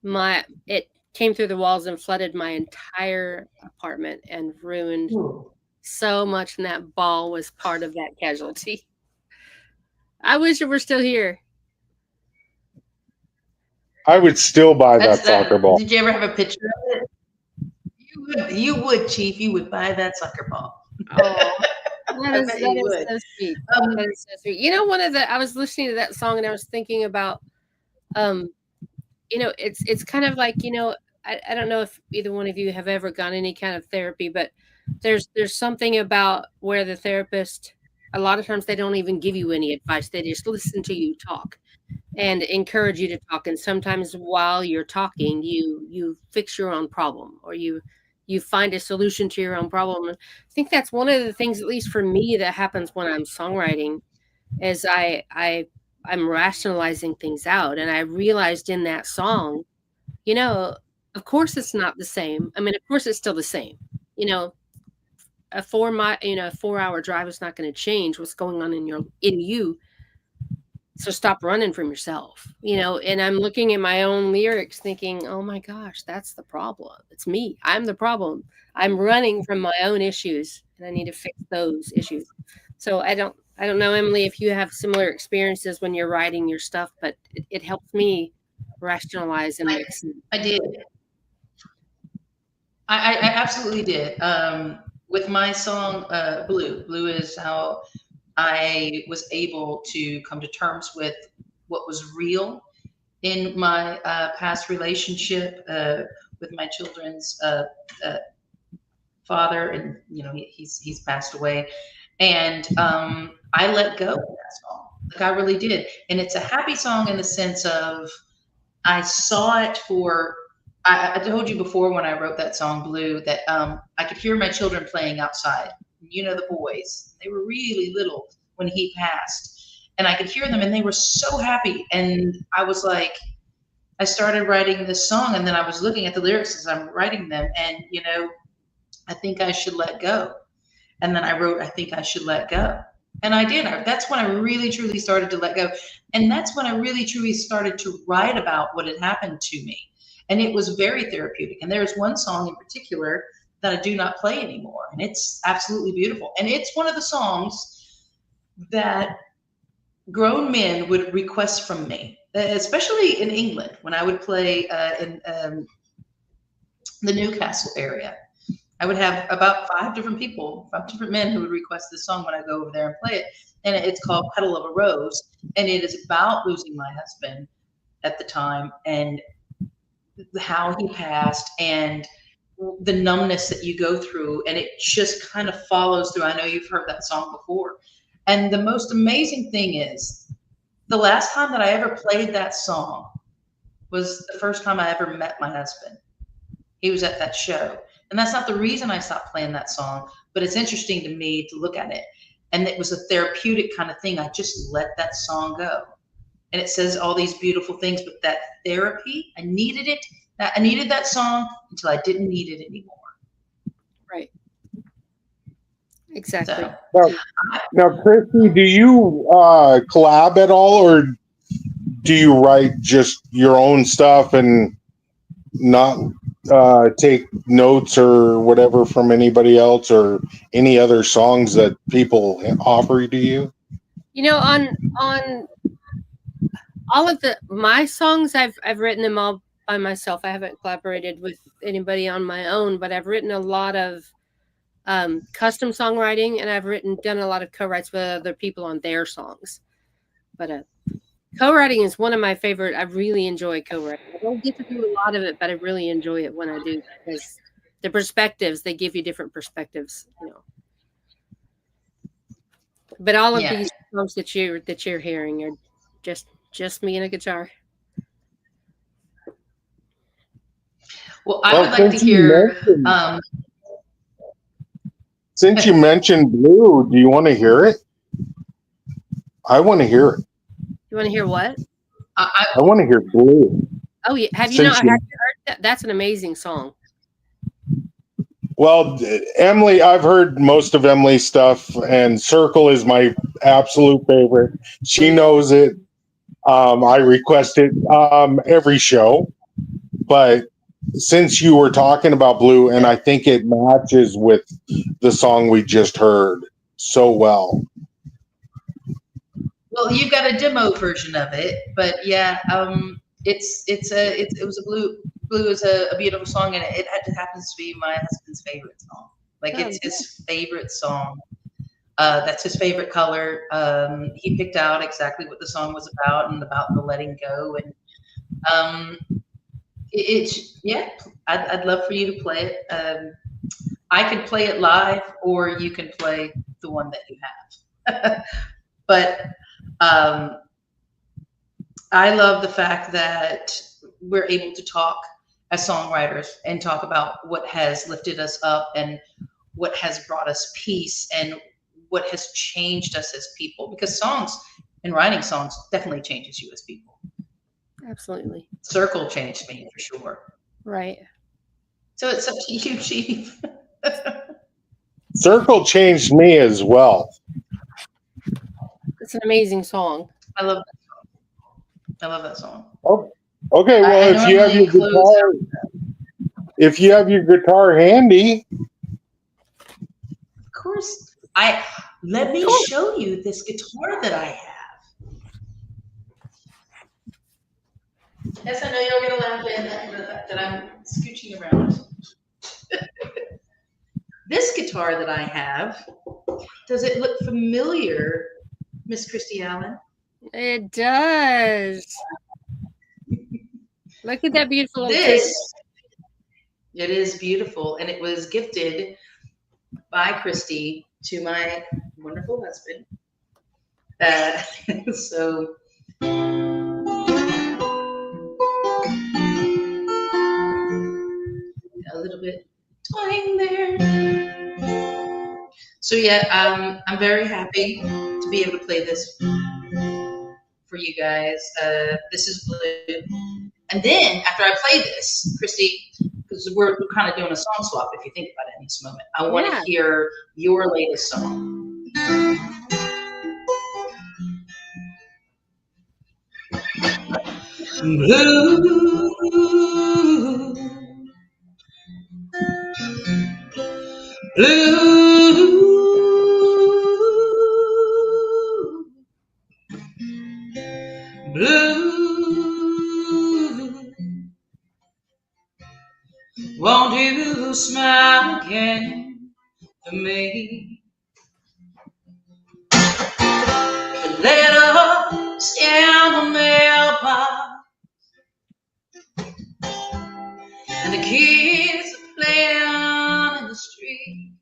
it came through the walls and flooded my entire apartment and ruined so much, and that ball was part of that casualty. I wish it were still here. I would still buy that soccer ball. Did you ever have a picture of it? You would, Chief. You would buy that soccer ball. Oh, that is so sweet. That is so sweet. You know, I was listening to that song and I was thinking about, you know, it's kind of like, you know, I don't know if either one of you have ever gone any kind of therapy, but there's something about where the therapist, a lot of times they don't even give you any advice. They just listen to you talk and encourage you to talk. And sometimes while you're talking, you fix your own problem, or you find a solution to your own problem. And I think that's one of the things, at least for me, that happens when I'm songwriting, is I'm rationalizing things out. And I realized in that song, you know, of course it's not the same. I mean, of course it's still the same. You know, a 4-hour drive is not going to change what's going on in you. So stop running from yourself, you know. And I'm looking at my own lyrics thinking, oh my gosh, that's the problem. It's me. I'm the problem. I'm running from my own issues, and I need to fix those issues. So I don't know, Emily, if you have similar experiences when you're writing your stuff, but it helps me rationalize and make sense. I did. I absolutely did. With my song, Blue is how I was able to come to terms with what was real in my past relationship with my children's father, and you know, he's passed away, and I let go of that song. Like, I really did, and it's a happy song in the sense of I saw it for. I told you before when I wrote that song Blue that I could hear my children playing outside. You know, the boys, they were really little when he passed, and I could hear them and they were so happy. And I was like, I started writing this song, and then I was looking at the lyrics as I'm writing them, and you know, I think I should let go. And then I wrote, I think I should let go. And I did. That's when I really truly started to let go. And that's when I really truly started to write about what had happened to me. And it was very therapeutic. And there's one song in particular that I do not play anymore. And it's absolutely beautiful. And it's one of the songs that grown men would request from me, especially in England, when I would play in the Newcastle area. I would have about 5 different men who would request this song when I go over there and play it. And it's called Petal of a Rose. And it is about losing my husband at the time, and how he passed, and the numbness that you go through, and it just kind of follows through. I know you've heard that song before. And the most amazing thing is, the last time that I ever played that song was the first time I ever met my husband. He was at that show. And that's not the reason I stopped playing that song, but it's interesting to me to look at it. And it was a therapeutic kind of thing. I just let that song go. And it says all these beautiful things, but that therapy, I needed it. I needed that song until I didn't need it anymore. Right. Exactly. So, now, Christie, do you collab at all, or do you write just your own stuff and not take notes or whatever from anybody else, or any other songs that people offer to you? You know, on all of my songs, I've written them all by myself. I haven't collaborated with anybody on my own, but I've written a lot of custom songwriting, and I've done a lot of co-writes with other people on their songs. But co-writing is one of my favorite. I really enjoy co-writing. I don't get to do a lot of it, but I really enjoy it when I do, because the perspectives, they give you different perspectives, you know. But all of these songs that you're hearing are just me and a guitar. Well, I would like to hear. Since you mentioned Blue, do you want to hear it? I want to hear it. You want to hear what? I want to hear Blue. Oh yeah, have you heard that? That's an amazing song. Well, Emily, I've heard most of Emily's stuff, and Circle is my absolute favorite. She knows it. I request it every show. But since you were talking about Blue, and I think it matches with the song we just heard so well. Well, you've got a demo version of it, but yeah, it was a Blue. Blue is a beautiful song, and it happens to be my husband's favorite song. Like, it's his favorite song. That's his favorite color. He picked out exactly what the song was about, and about the letting go. And I'd love for you to play it. I could play it live, or you can play the one that you have. But I love the fact that we're able to talk as songwriters and talk about what has lifted us up and what has brought us peace and what has changed us as people, because songs and writing songs definitely changes you as people. Absolutely. Circle changed me for sure. Right. So it's up to you, Chief. Circle changed me as well. It's an amazing song. I love that song. Oh, okay, well, if you have your guitar handy. Of course. Let me show you this guitar that I have. Yes, I know you're going to laugh at the fact that I'm scooching around. This guitar that I have, does it look familiar, Miss Christie Alan? It does. Look at that beautiful. It is beautiful, and it was gifted by Christie to my wonderful husband. So a little bit twang there. So yeah, I'm very happy to be able to play this for you guys. This is Blue. And then after I play this, Christie, because we're kind of doing a song swap, if you think about it in this moment, I want to hear your latest song. Blue, blue, blue. Won't you smile again for me? The letters in the mailbox, and the kids are playing in the street.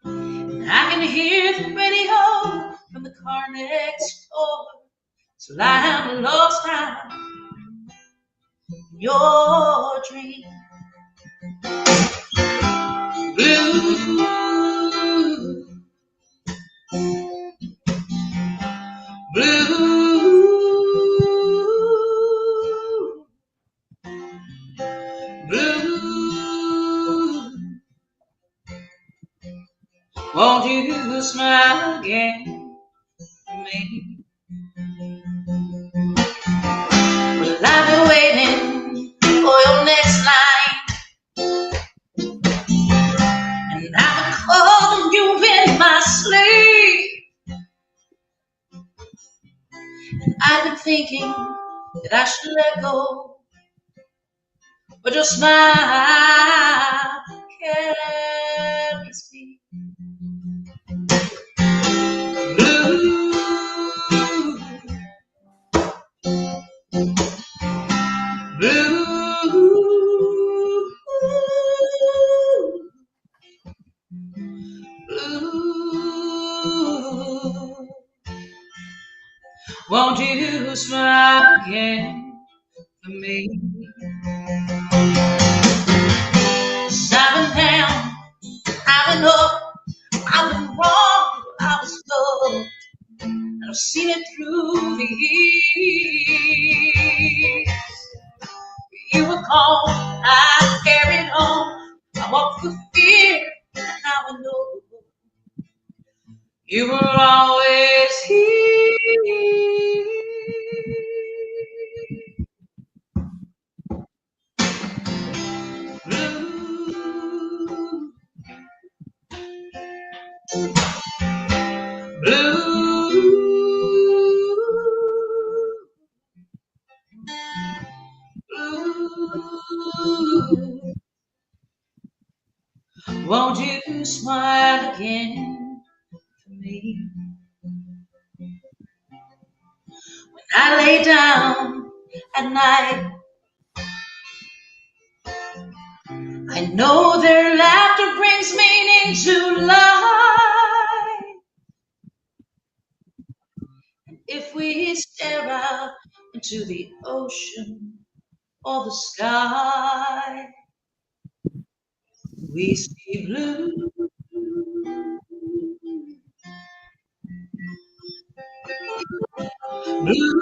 And I can hear the radio from the car next door. So I'm lost now in your dream. Blue, blue, blue. Won't you smile again for me? Well, I've been waiting for your next line, and I've been calling you in my sleep. thinking that I should let go, but your smile carries me. Blue, blue. Won't you smile again for me? 'Cause I've been down, I've been up, I've been wrong, I was low, and I've seen it through the years. You were called, I carried on, I walked with fear, and now I know you were always here. Blue, blue. Won't you smile again for me? When I lay down at night, I know their laughter brings meaning to life. And if we stare out into the ocean or the sky, we see blue. Blue.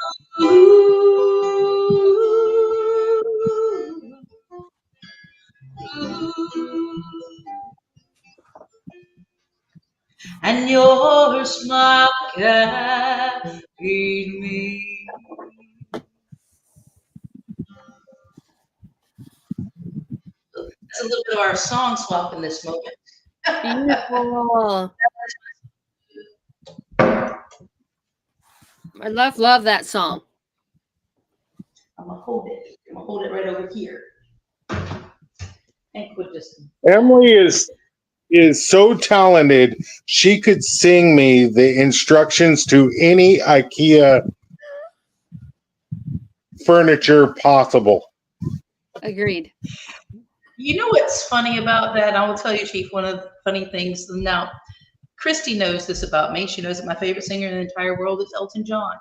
And your smile carried me. That's a little bit of our song swap in this moment. Beautiful. I love that song. I'm gonna hold it right over here. And quit this. Emily is so talented. She could sing me the instructions to any IKEA furniture possible. Agreed. You know what's funny about that? I will tell you, Chief, one of the funny things. Now, Christy knows this about me. She knows that my favorite singer in the entire world is Elton John.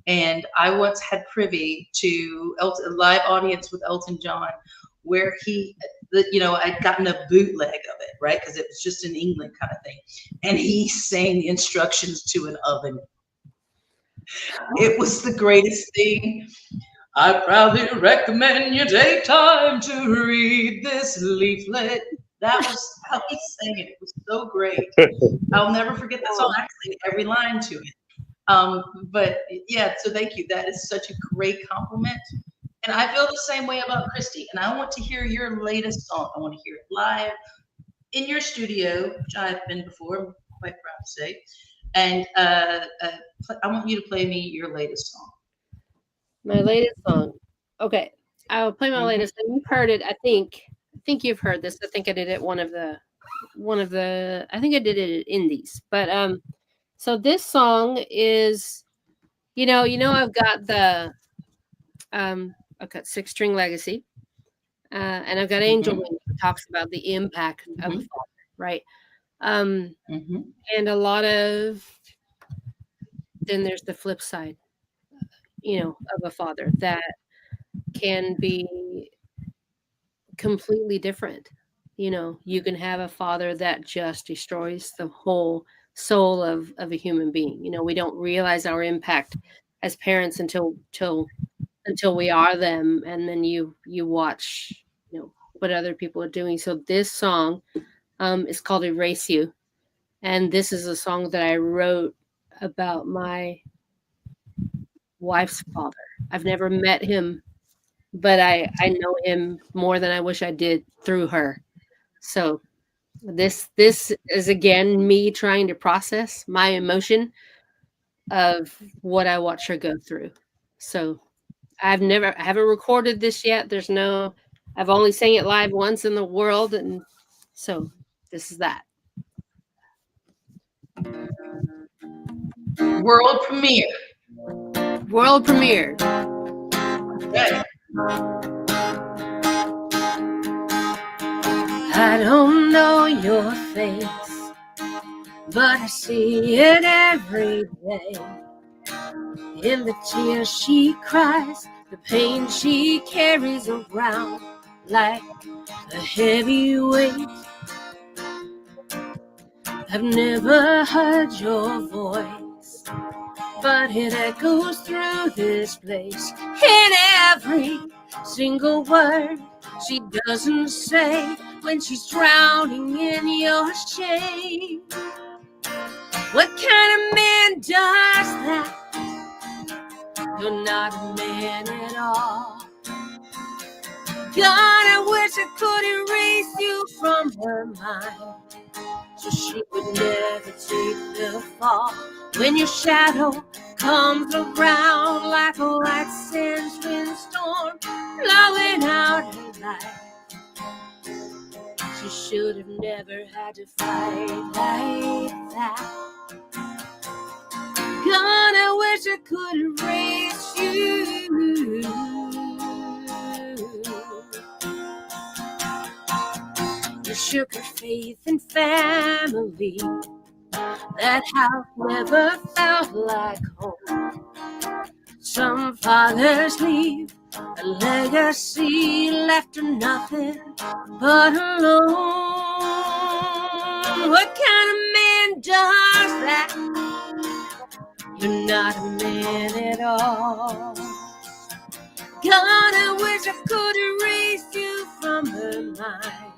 And I once had privy to a live audience with Elton John where I'd gotten a bootleg of it, right? Because it was just in England kind of thing. And he sang the instructions to an oven. It was the greatest thing. I proudly recommend you take time to read this leaflet. That was how he sang it. It was so great. I'll never forget that song. I sang every line to it. But yeah, so thank you. That is such a great compliment. And I feel the same way about Christy. And I want to hear your latest song. I want to hear it live in your studio, which I've been before, I'm quite proud to say. And I want you to play me your latest song. My latest song. Okay. I'll play my latest. And you've heard it, I think you've heard this. I think I did it I think I did it at Indies. But so this song is, I've got I've got Six String Legacy, and I've got Angel Wing, that talks about the impact of a father, right? And a lot of, then there's the flip side, of a father that can be completely different. You can have a father that just destroys the whole soul of a human being. We don't realize our impact as parents until we are them, and then you watch what other people are doing. So this song is called Erase You, and this is a song that I wrote about my wife's father. I've never met him, but I know him more than I wish I did through her. So this is again me trying to process my emotion of what I watch her go through. So I haven't recorded this yet. I've only sang it live once in the world, and so this is that. World premiere. World premiere. Right. I don't know your face, but I see it every day. In the tears she cries, the pain she carries around like a heavy weight. I've never heard your voice, but it echoes through this place. In every single word she doesn't say, when she's drowning in your shame. What kind of man does that? You're not a man at all. God, I wish I could erase you from her mind, so she would never take the fall. When your shadow comes around like a white sand windstorm, blowing out her life, she should have never had to fight like that. God, I wish I could erase you. You shook her faith and family. That house never felt like home. Some fathers leave a legacy left to nothing but alone. What kind of man does that? You're not a man at all. God, I wish I could erase you from her mind,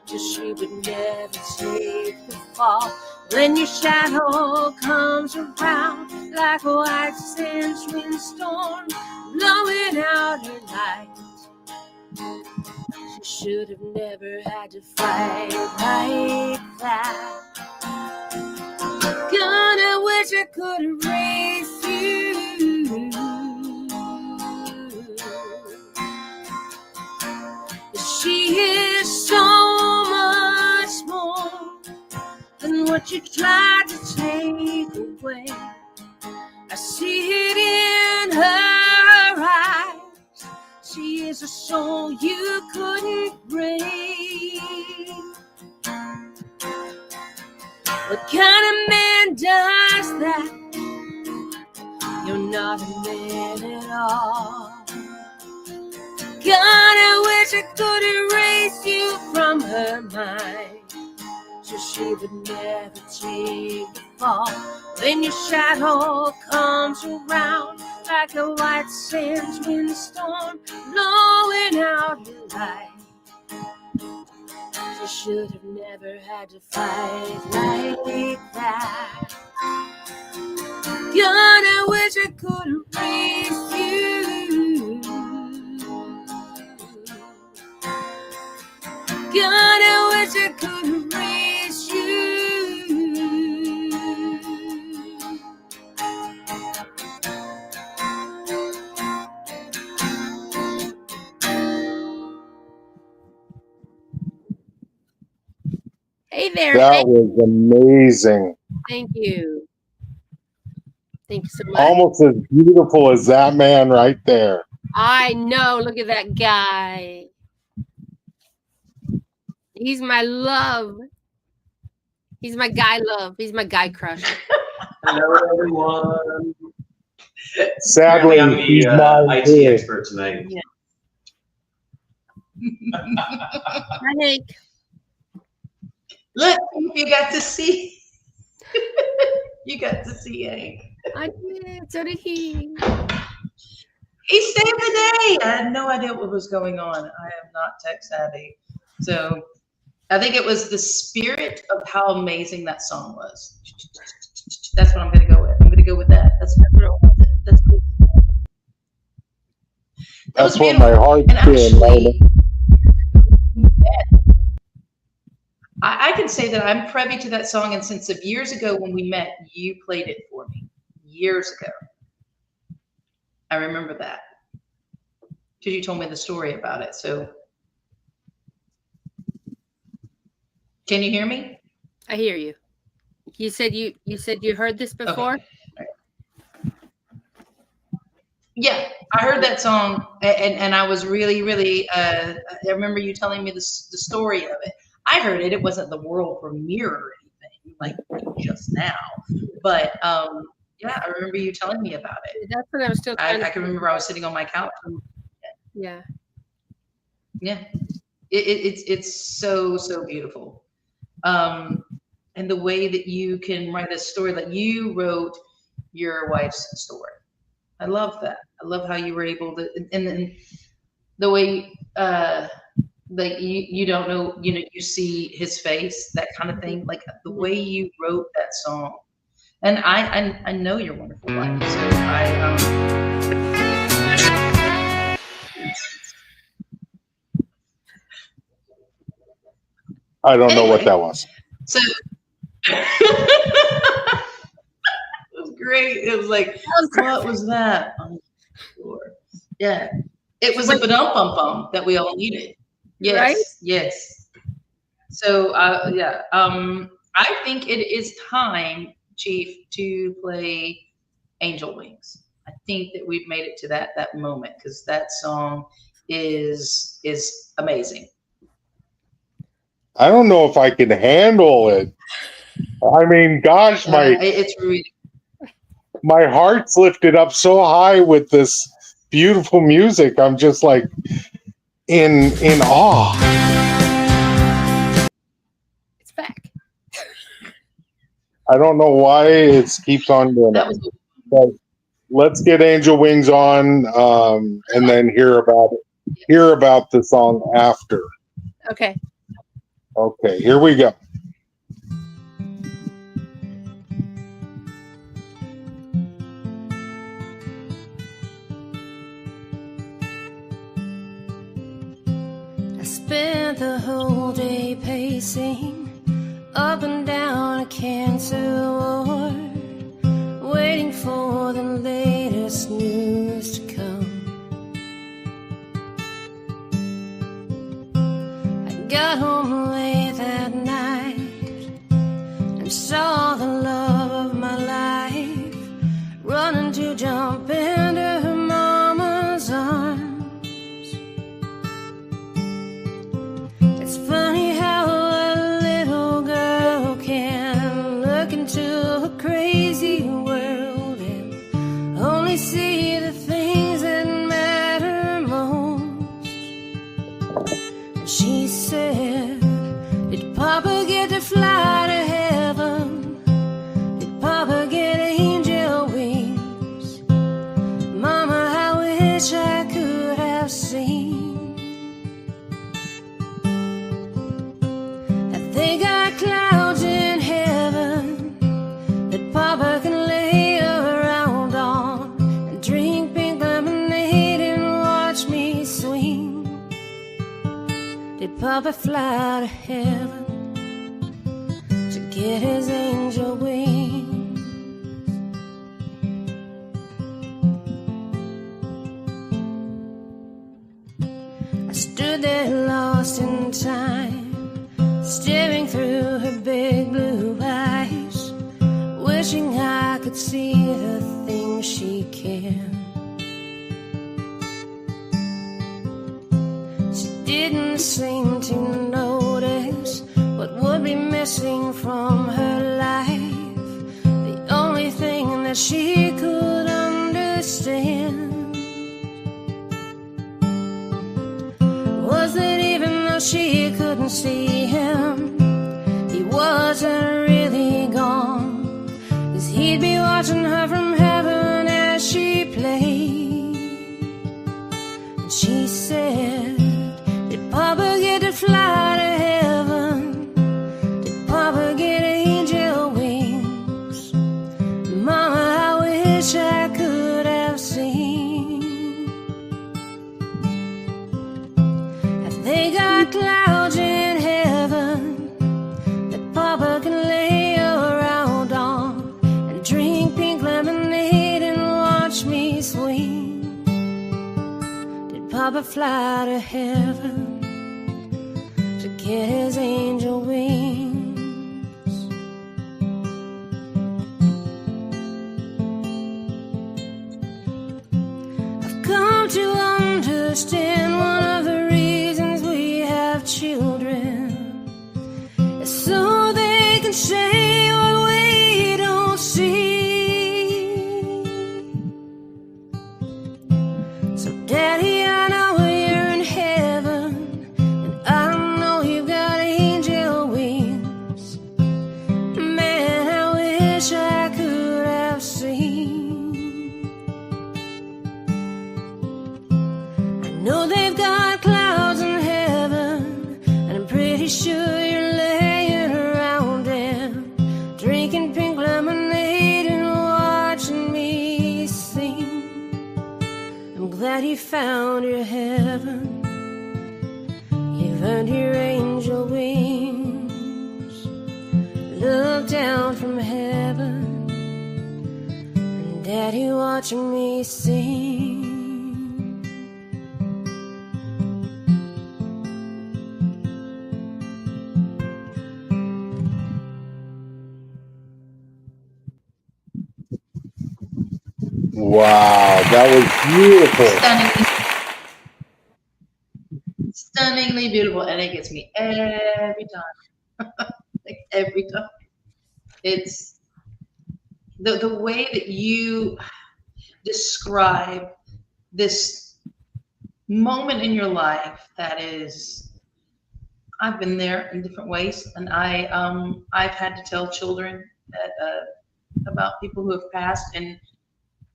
just she would never take the fall. When your shadow comes around like a white sand windstorm, blowing out her light, she should have never had to fight like that. God, I wish I could erase you. She is so much more than what you tried to take away. I see it in her eyes. She is a soul you couldn't break. What kind of man does that? You're not a man at all. God, I wish I could erase you from her mind, so she would never take the fall. When your shadow comes around like a white sand windstorm, blowing out your light, you should have never had to fight like that. God, I wish I could erase you. God, I wish I could erase you. Hey there. That was amazing. Thank you. Thank you so much. Almost as beautiful as that man right there. I know. Look at that guy. He's my love. He's my guy love. He's my guy crush. Hello, everyone. Sadly, I'm he's the mine IT too. expert tonight. Yeah. Hi, Hank. Look, you got to see. You got to see Hank. I did. So did he. He saved the day. I had no idea what was going on. I am not tech savvy. So I think it was the spirit of how amazing that song was. That's what I'm going to go with. I'm going to go with that. That's good. That's what my heart's And doing. actually, I can say that I'm privy to that song, and since of years ago when we met, you played it for me years ago. I remember that because you told me the story about it. So, can you hear me? I hear you. You said you heard this before? Okay. Yeah, I heard that song, and I was really, really. I remember you telling me the story of it. I heard it. It wasn't the world premiere or anything like just now, but yeah, I remember you telling me about it. That's what I was still trying I can remember I was sitting on my couch. Yeah. Yeah, it's so beautiful, and the way that you can write a story, like you wrote your wife's story. I love that. I love how you were able to, and then the way, like you don't know, you see his face, that kind of thing. Like the way you wrote that song, and I know your wonderful wife, so I don't know what that was. So it was great. It was like, what was that? I'm not sure. Yeah, it was a ba-dum-bum-bum that we all needed. Yes, right? Yes. So yeah, I think it is time, Chief, to play Angel Wings. I think that we've made it to that moment because that song is amazing. I don't know if I can handle it. I mean, gosh, it's really, my heart's lifted up so high with this beautiful music. I'm just like in awe. It's back. I don't know why it keeps on doing that. But let's get Angel Wings on, and then hear about the song after. Okay. Okay, here we go. I spent the whole day pacing up and down a cancer ward, waiting for the latest news to come. I got home late that night and saw the love of my life running to jump into her mama's arms. It's funny how a little girl can look into a crazy world and only see the things that matter most. And she said, did Papa get to fly to heaven? Did Papa get angel wings? Mama, I wish I could have seen. They got clouds in heaven that Papa can lay around on and drink pink lemonade and watch me swing. Did Papa fly to heaven to get his angel wings? I stood there lost in time, staring through her big blue eyes, wishing I could see the things she can. She didn't seem to notice what would be missing from her life. The only thing that she could understand was that even though she couldn't see him, he wasn't really gone, 'cause he'd be watching her from heaven as she played. And she said, did Papa get to fly to heaven? Did Papa get angel wings? Mama, I wish I could have seen. Have they got clouds in heaven that Papa can lay around on and drink pink lemonade and watch me swing? up a flight to heaven to get his angel wings. I've come to understand one of the reasons we have children is so they can say what we don't see. So Daddy, I know you're in heaven, and I know you've got angel wings. Man, I wish I could have seen. I know they've got clouds in heaven, and I'm pretty sure you're laying around them, drinking pink lemonade and watching me sing. I'm glad you found your heaven. You've earned your angel wings. Look down from heaven, and Daddy watching me sing. Wow, that was beautiful. Stunningly beautiful, and it gets me every time. Like every time. It's the way that you describe this moment in your life that is, I've been there in different ways, and I've had to tell children that about people who have passed, and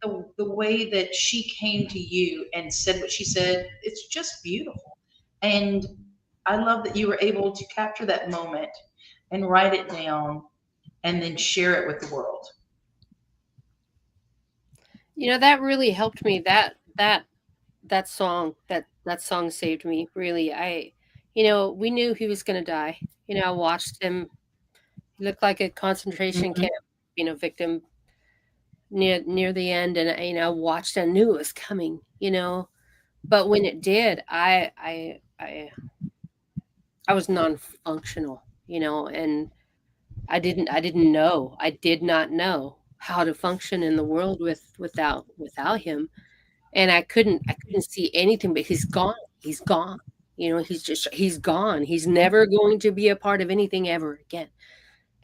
the way that she came to you and said what she said, it's just beautiful. And I love that you were able to capture that moment and write it down and then share it with the world. You know, that really helped me. That song saved me, really. We knew he was going to die. I watched him. He looked like a concentration camp, victim near the end, and I watched and knew it was coming, but when it did, I was non-functional, and I did not know how to function in the world without him, and I couldn't see anything. But he's gone. He's gone. He's gone. He's never going to be a part of anything ever again.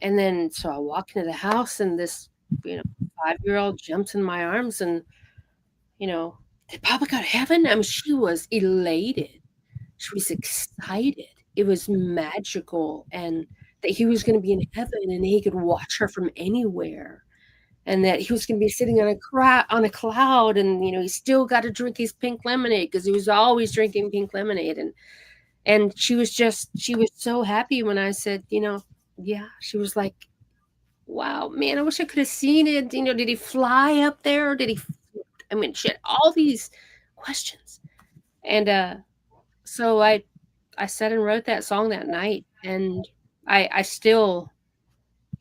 And then so I walk into the house, and this 5-year-old jumps in my arms, and did Papa go to heaven? I mean, she was elated. She was excited. It was magical, and that he was going to be in heaven, and he could watch her from anywhere, and that he was going to be sitting on a cloud, and he still got to drink his pink lemonade because he was always drinking pink lemonade, and she was so happy when I said, yeah. She was like, wow, man, I wish I could have seen it. Did he fly up there? Did he? I mean, she had all these questions, and so I sat and wrote that song that night, and I still,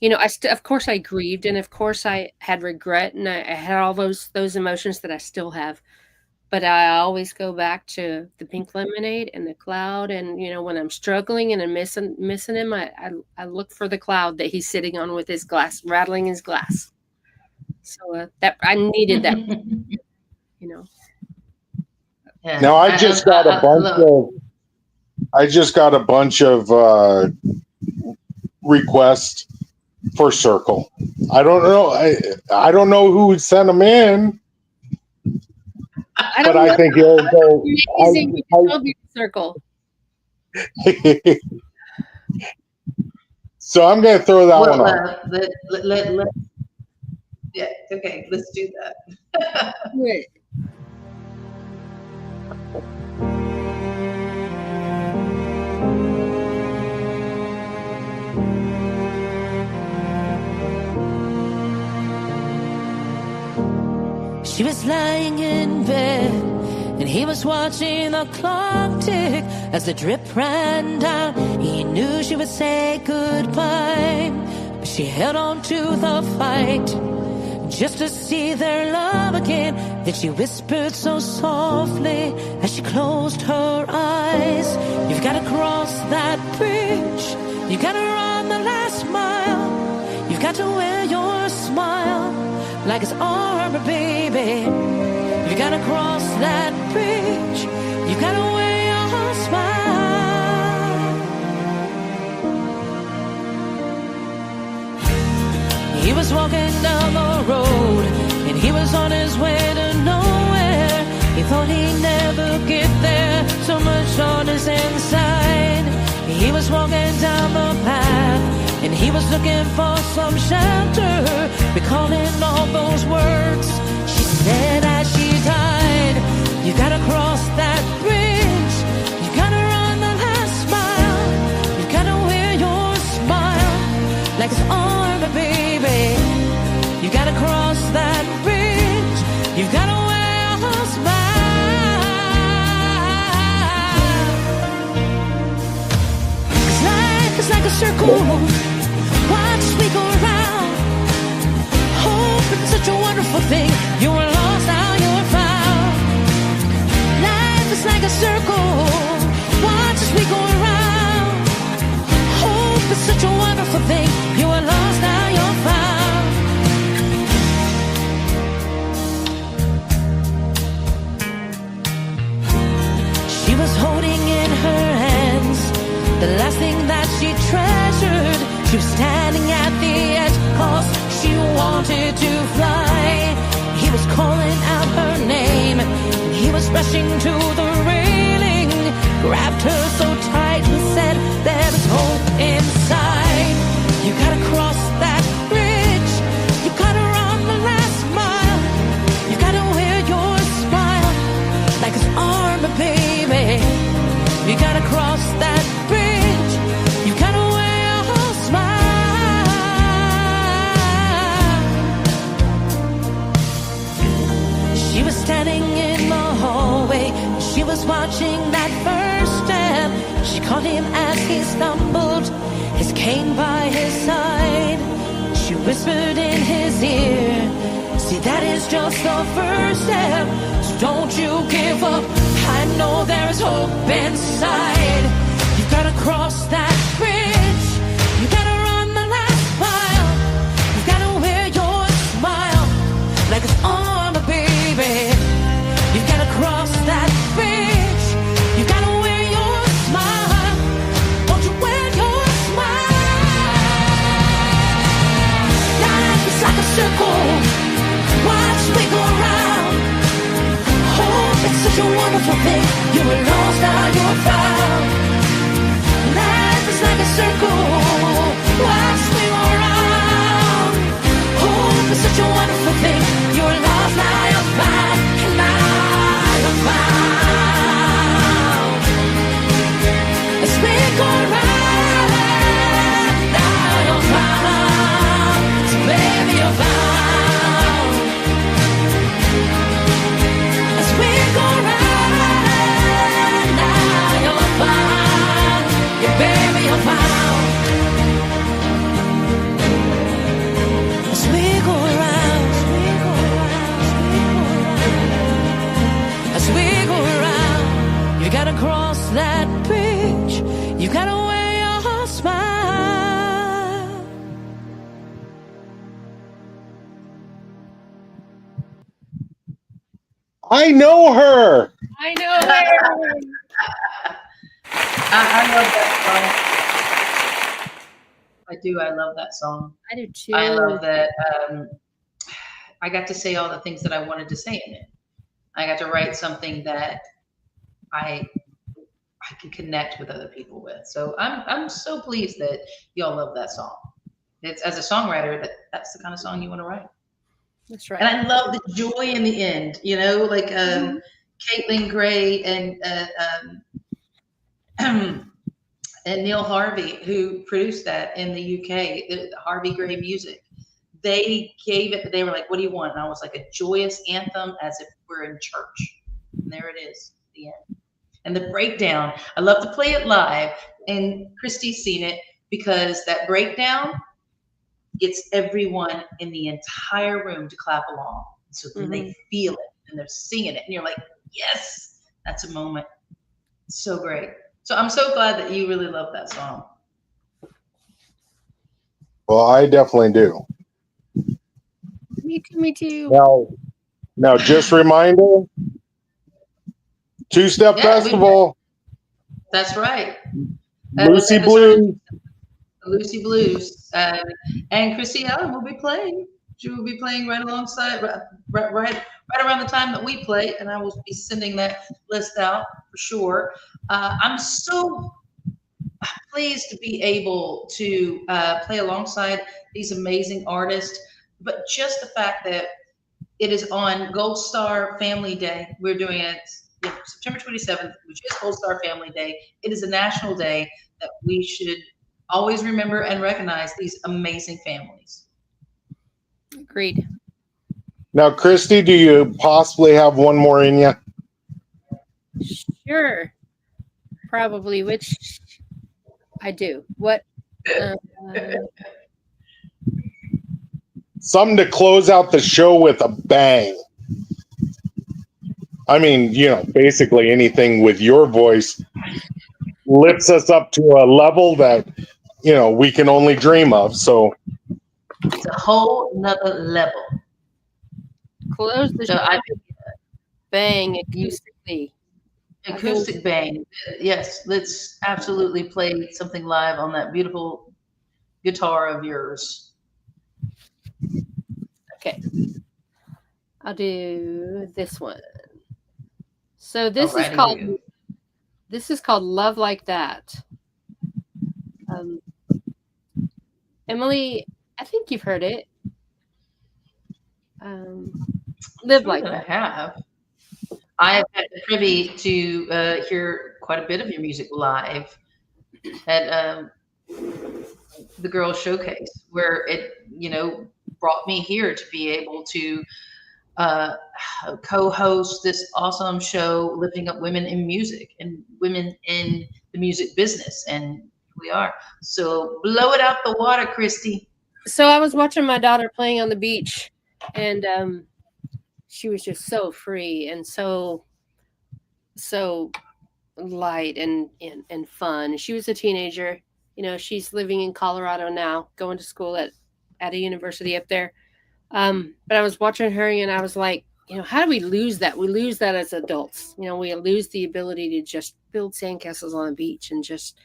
of course I grieved, and of course I had regret, and I had all those emotions that I still have, but I always go back to the pink lemonade and the cloud, and when I'm struggling and I'm missing him, I look for the cloud that he's sitting on with his glass, rattling his glass. So that I needed that, Yeah. Now I just got a bunch of requests for Circle. I don't know. I don't know who sent them in. But I think it'll go. Amazing. Circle. So I'm going to throw that one on. Yeah. Okay. Let's do that. Great. She was lying in bed, and he was watching the clock tick as the drip ran down. He knew she would say goodbye, but she held on to the fight. just to see their love again. Then she whispered so softly as she closed her eyes, you've got to cross that bridge, you got to run the last mile, you've got to wear your smile like it's armor, baby. You got to cross that bridge, you got to wear your smile. He was walking down the road and he was on his way to nowhere. He thought he'd never get there, so much on his inside. He was walking down the path and he was looking for some shelter, recalling all those words she said as she died. You gotta cross that bridge, you gotta run the last mile, you gotta wear your smile like it's armor, baby. You gotta cross that bridge, you gotta wear your smile. 'Cause life is like a circle, watch we go around. Hope it's such a wonderful thing, you were lost, now you're found. Life is like a circle, watch as we go around. Hope it's such a wonderful thing, you were lost, now you're found. She was holding in her hands the last thing that she treasured. She was standing at the edge 'cause she wanted to fly. He was calling out her name and he was rushing to the railing, grabbed her so tight and said there's hope inside. You gotta cross that bridge, you gotta run the last mile, you gotta wear your smile like it's armor, baby. You gotta cross that bridge, you gotta wear your smile. She was standing in the hallway, she was watching that first step. She caught him as he stumbled, his cane by his side. She whispered in his ear, see, that is just the first step, so don't you give up, I know there is hope inside. You gotta cross that bridge, you gotta run the last mile, you gotta wear your smile like it's armor, baby. You gotta cross that bridge, you gotta wear your smile, won't you wear your smile. Life is like a circle, watch we go around. Hope it's such a wonderful thing, you were lost, now you're found. Life is like a circle, watch we go around. Hope it's such a wonderful thing, you were lost, now you're found. And now you're found. As we go around, now you're found. So baby, you're found. As we go around, now you're found. Yeah, baby, you're found. As we go around, as we go around, you gotta cross that bridge, you gotta wear your smile. I know her. I know her. I love that song. I do. I love that song. I do too. I love that. I got to say all the things that I wanted to say in it. I got to write something that I can connect with other people with. So I'm so pleased that y'all love that song. It's, as a songwriter, that's the kind of song you want to write. That's right. And I love the joy in the end. You know, like Caitlin Gray and Neil Harvey, who produced that in the UK, the Harvey Gray Music. They gave it, they were like, what do you want? And I was like, a joyous anthem as if we're in church. And there it is, the end. And the breakdown, I love to play it live. And Christie's seen it because that breakdown, gets everyone in the entire room to clap along. So then they feel it and they're singing it. And you're like, yes, that's a moment. So great. So I'm so glad that you really love that song. Well, I definitely do. Me too. Now just reminder, Two-Step Festival. That's right. Lucy Blues. Lucy Blues. And Christie Alan will be playing. She will be playing right alongside, right around the time that we play, and I will be sending that list out for sure. I'm so pleased to be able to play alongside these amazing artists, but just the fact that it is on Gold Star Family Day. We're doing it September 27th, which is Gold Star Family Day. It is a national day that we should always remember and recognize these amazing families. Agreed. Now, Christy, do you possibly have one more in you? Sure. Probably, which I do. What? Something to close out the show with a bang. I mean, basically anything with your voice lifts us up to a level that, we can only dream of. So it's a whole nother level. Close the show. Bang acoustically. Acoustic bang. Yes, let's absolutely play something live on that beautiful guitar of yours. Okay. I'll do this one. So this is called Love Like That. Emily, I think you've heard it. Live Like That. I have had the privy to hear quite a bit of your music live at the Girls Showcase, where it, brought me here to be able to co-host this awesome show, lifting up women in music and women in the music business. And we are. So blow it out the water, Christy. So I was watching my daughter playing on the beach, and she was just so free and so light and fun. She was a teenager. She's living in Colorado now, going to school at a university up there. But I was watching her, and I was like, how do we lose that? We lose that as adults. We lose the ability to just build sandcastles on the beach and just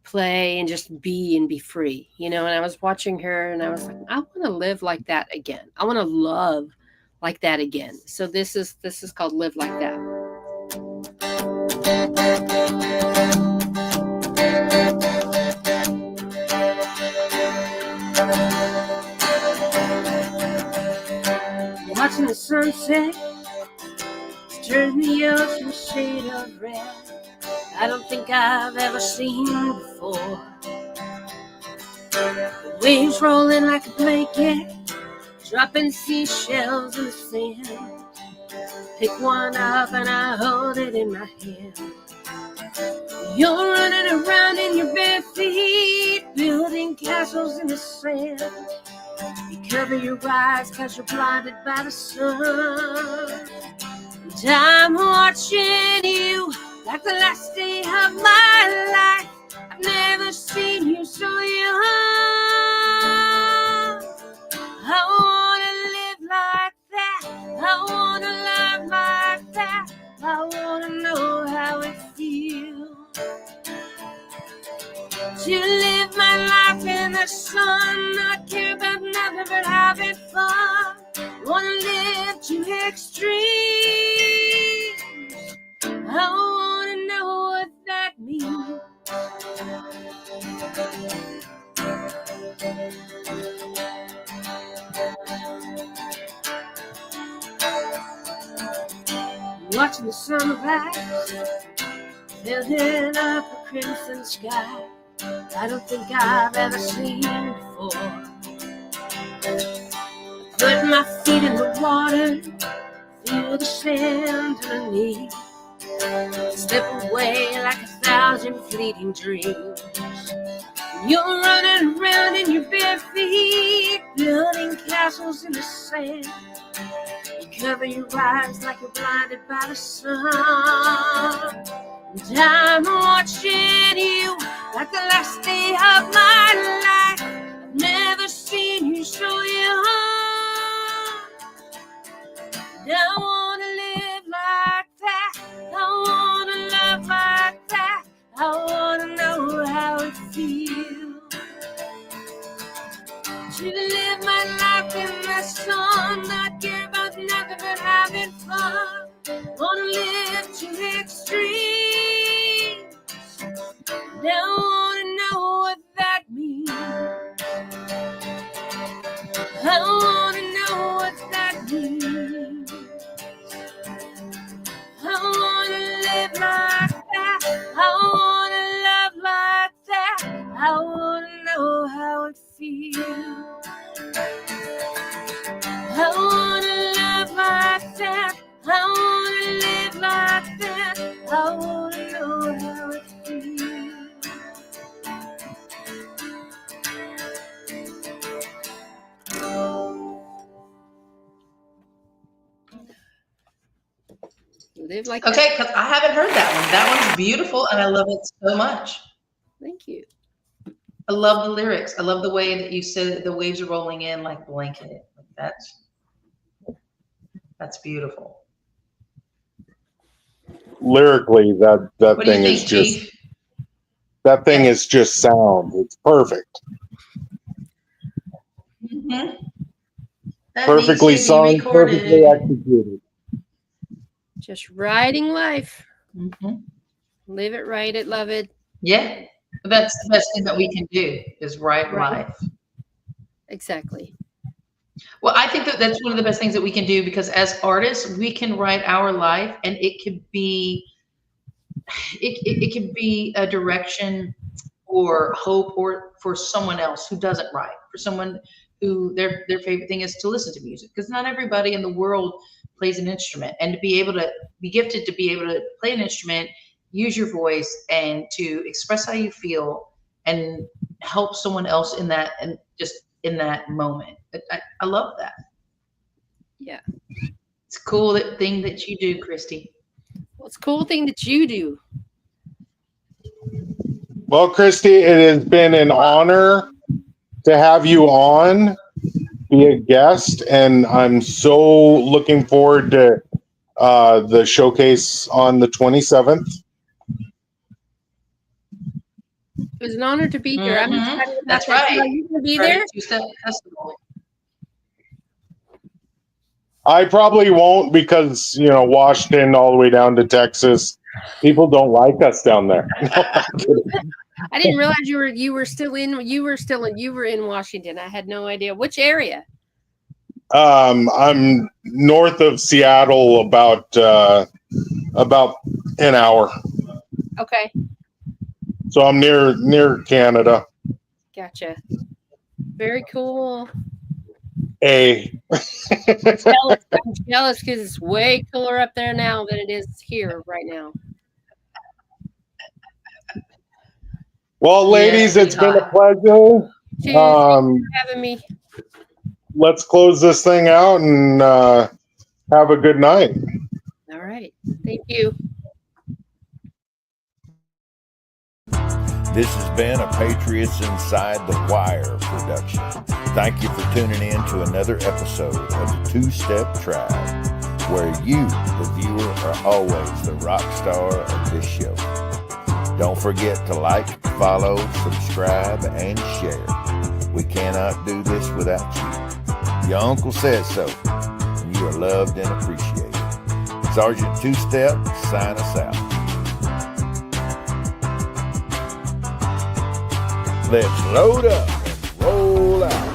play and just be free, and I was watching her, and I was like, I want to live like that again. I want to love like that again. So this is called Live Like That. Watching the sunset turn the ocean shade of red. I don't think I've ever seen before. The waves rolling like a blanket, dropping seashells in the sand. Pick one up and I hold it in my hand. You're running around in your bare feet, building castles in the sand. You cover your eyes 'cause you're blinded by the sun. And I'm watching you like the last day of my life. I've never seen you so young. I wanna live like that. I wanna love like that. I wanna know how it feels to live my life in the sun. Not care about nothing but having fun. Wanna live to extremes. I wanna know what that means. Watching the sunrise, building up a crimson sky. I don't think I've ever seen before. Put my feet in the water, feel the sand underneath. Slip away like 1,000 fleeting dreams. You're running around in your bare feet, castles in the sand. You cover your eyes like you're blinded by the sun. And I'm watching you like the last day of my life. I've never seen you so young. And I wanna live like that. I wanna love like that. I wanna know how it feels to live my life in the sun, not care about nothing but having fun. Wanna live to extremes. Now wanna know what that means. I wanna know what that means. I wanna live like that. I wanna love like that. I wanna know how it feels. I wanna love like that. I wanna live like that. I wanna know how it feels. Live like Okay, that. because I haven't heard that one. That one's beautiful, and I love it so much. Thank you. I love the lyrics. I love the way that you said the waves are rolling in like blanket. That's beautiful. Lyrically, that What do you thing think, is just Chief? that thing is just sound. It's perfect. Mm-hmm. That Perfectly needs to be sung, recorded. perfectly executed. Just riding life. Mm-hmm. Live it, write it, love it. Yeah, that's the best thing that we can do is write Right. life. Exactly. Well, I think that that's one of the best things that we can do, because as artists, we can write our life, and it could be a direction or hope or for someone else who doesn't write, for someone who their favorite thing is to listen to music, because not everybody in the world plays an instrument, and to be able to be gifted to be able to play an instrument, use your voice, and to express how you feel and help someone else in that, and just in that moment. I love that. Yeah. It's a cool thing that you do, Christy. Well, it's a cool thing that you do. Well, Christy, it has been an honor to have you on, be a guest, and I'm so looking forward to the showcase on the 27th. It was an honor to be here. I'm excited about That's that. right. Are you going to be Friday there? Two-Step Festival. I probably won't, because, Washington all the way down to Texas, people don't like us down there. No, I'm kidding. I didn't realize you were in Washington. I had no idea. Which area? I'm north of Seattle, about an hour. Okay. So I'm near Canada. Gotcha. Very cool. I'm jealous because it's way cooler up there now than it is here right now. Well, ladies, it's been a pleasure. Cheers. Thanks for having me. Let's close this thing out and have a good night. All right. Thank you. This has been a Patriots Inside the Wire production. Thank you for tuning in to another episode of the Two-Step Tribe, where you, the viewer, are always the rock star of this show. Don't forget to like, follow, subscribe, and share. We cannot do this without you. Your uncle says so, and you are loved and appreciated. Sergeant Two-Step, sign us out. Let's load up and roll out.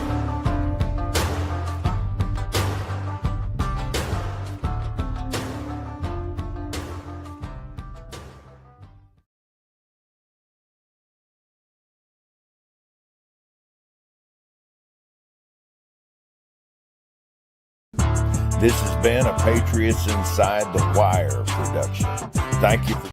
This has been a Patriots Inside the Wire production. Thank you for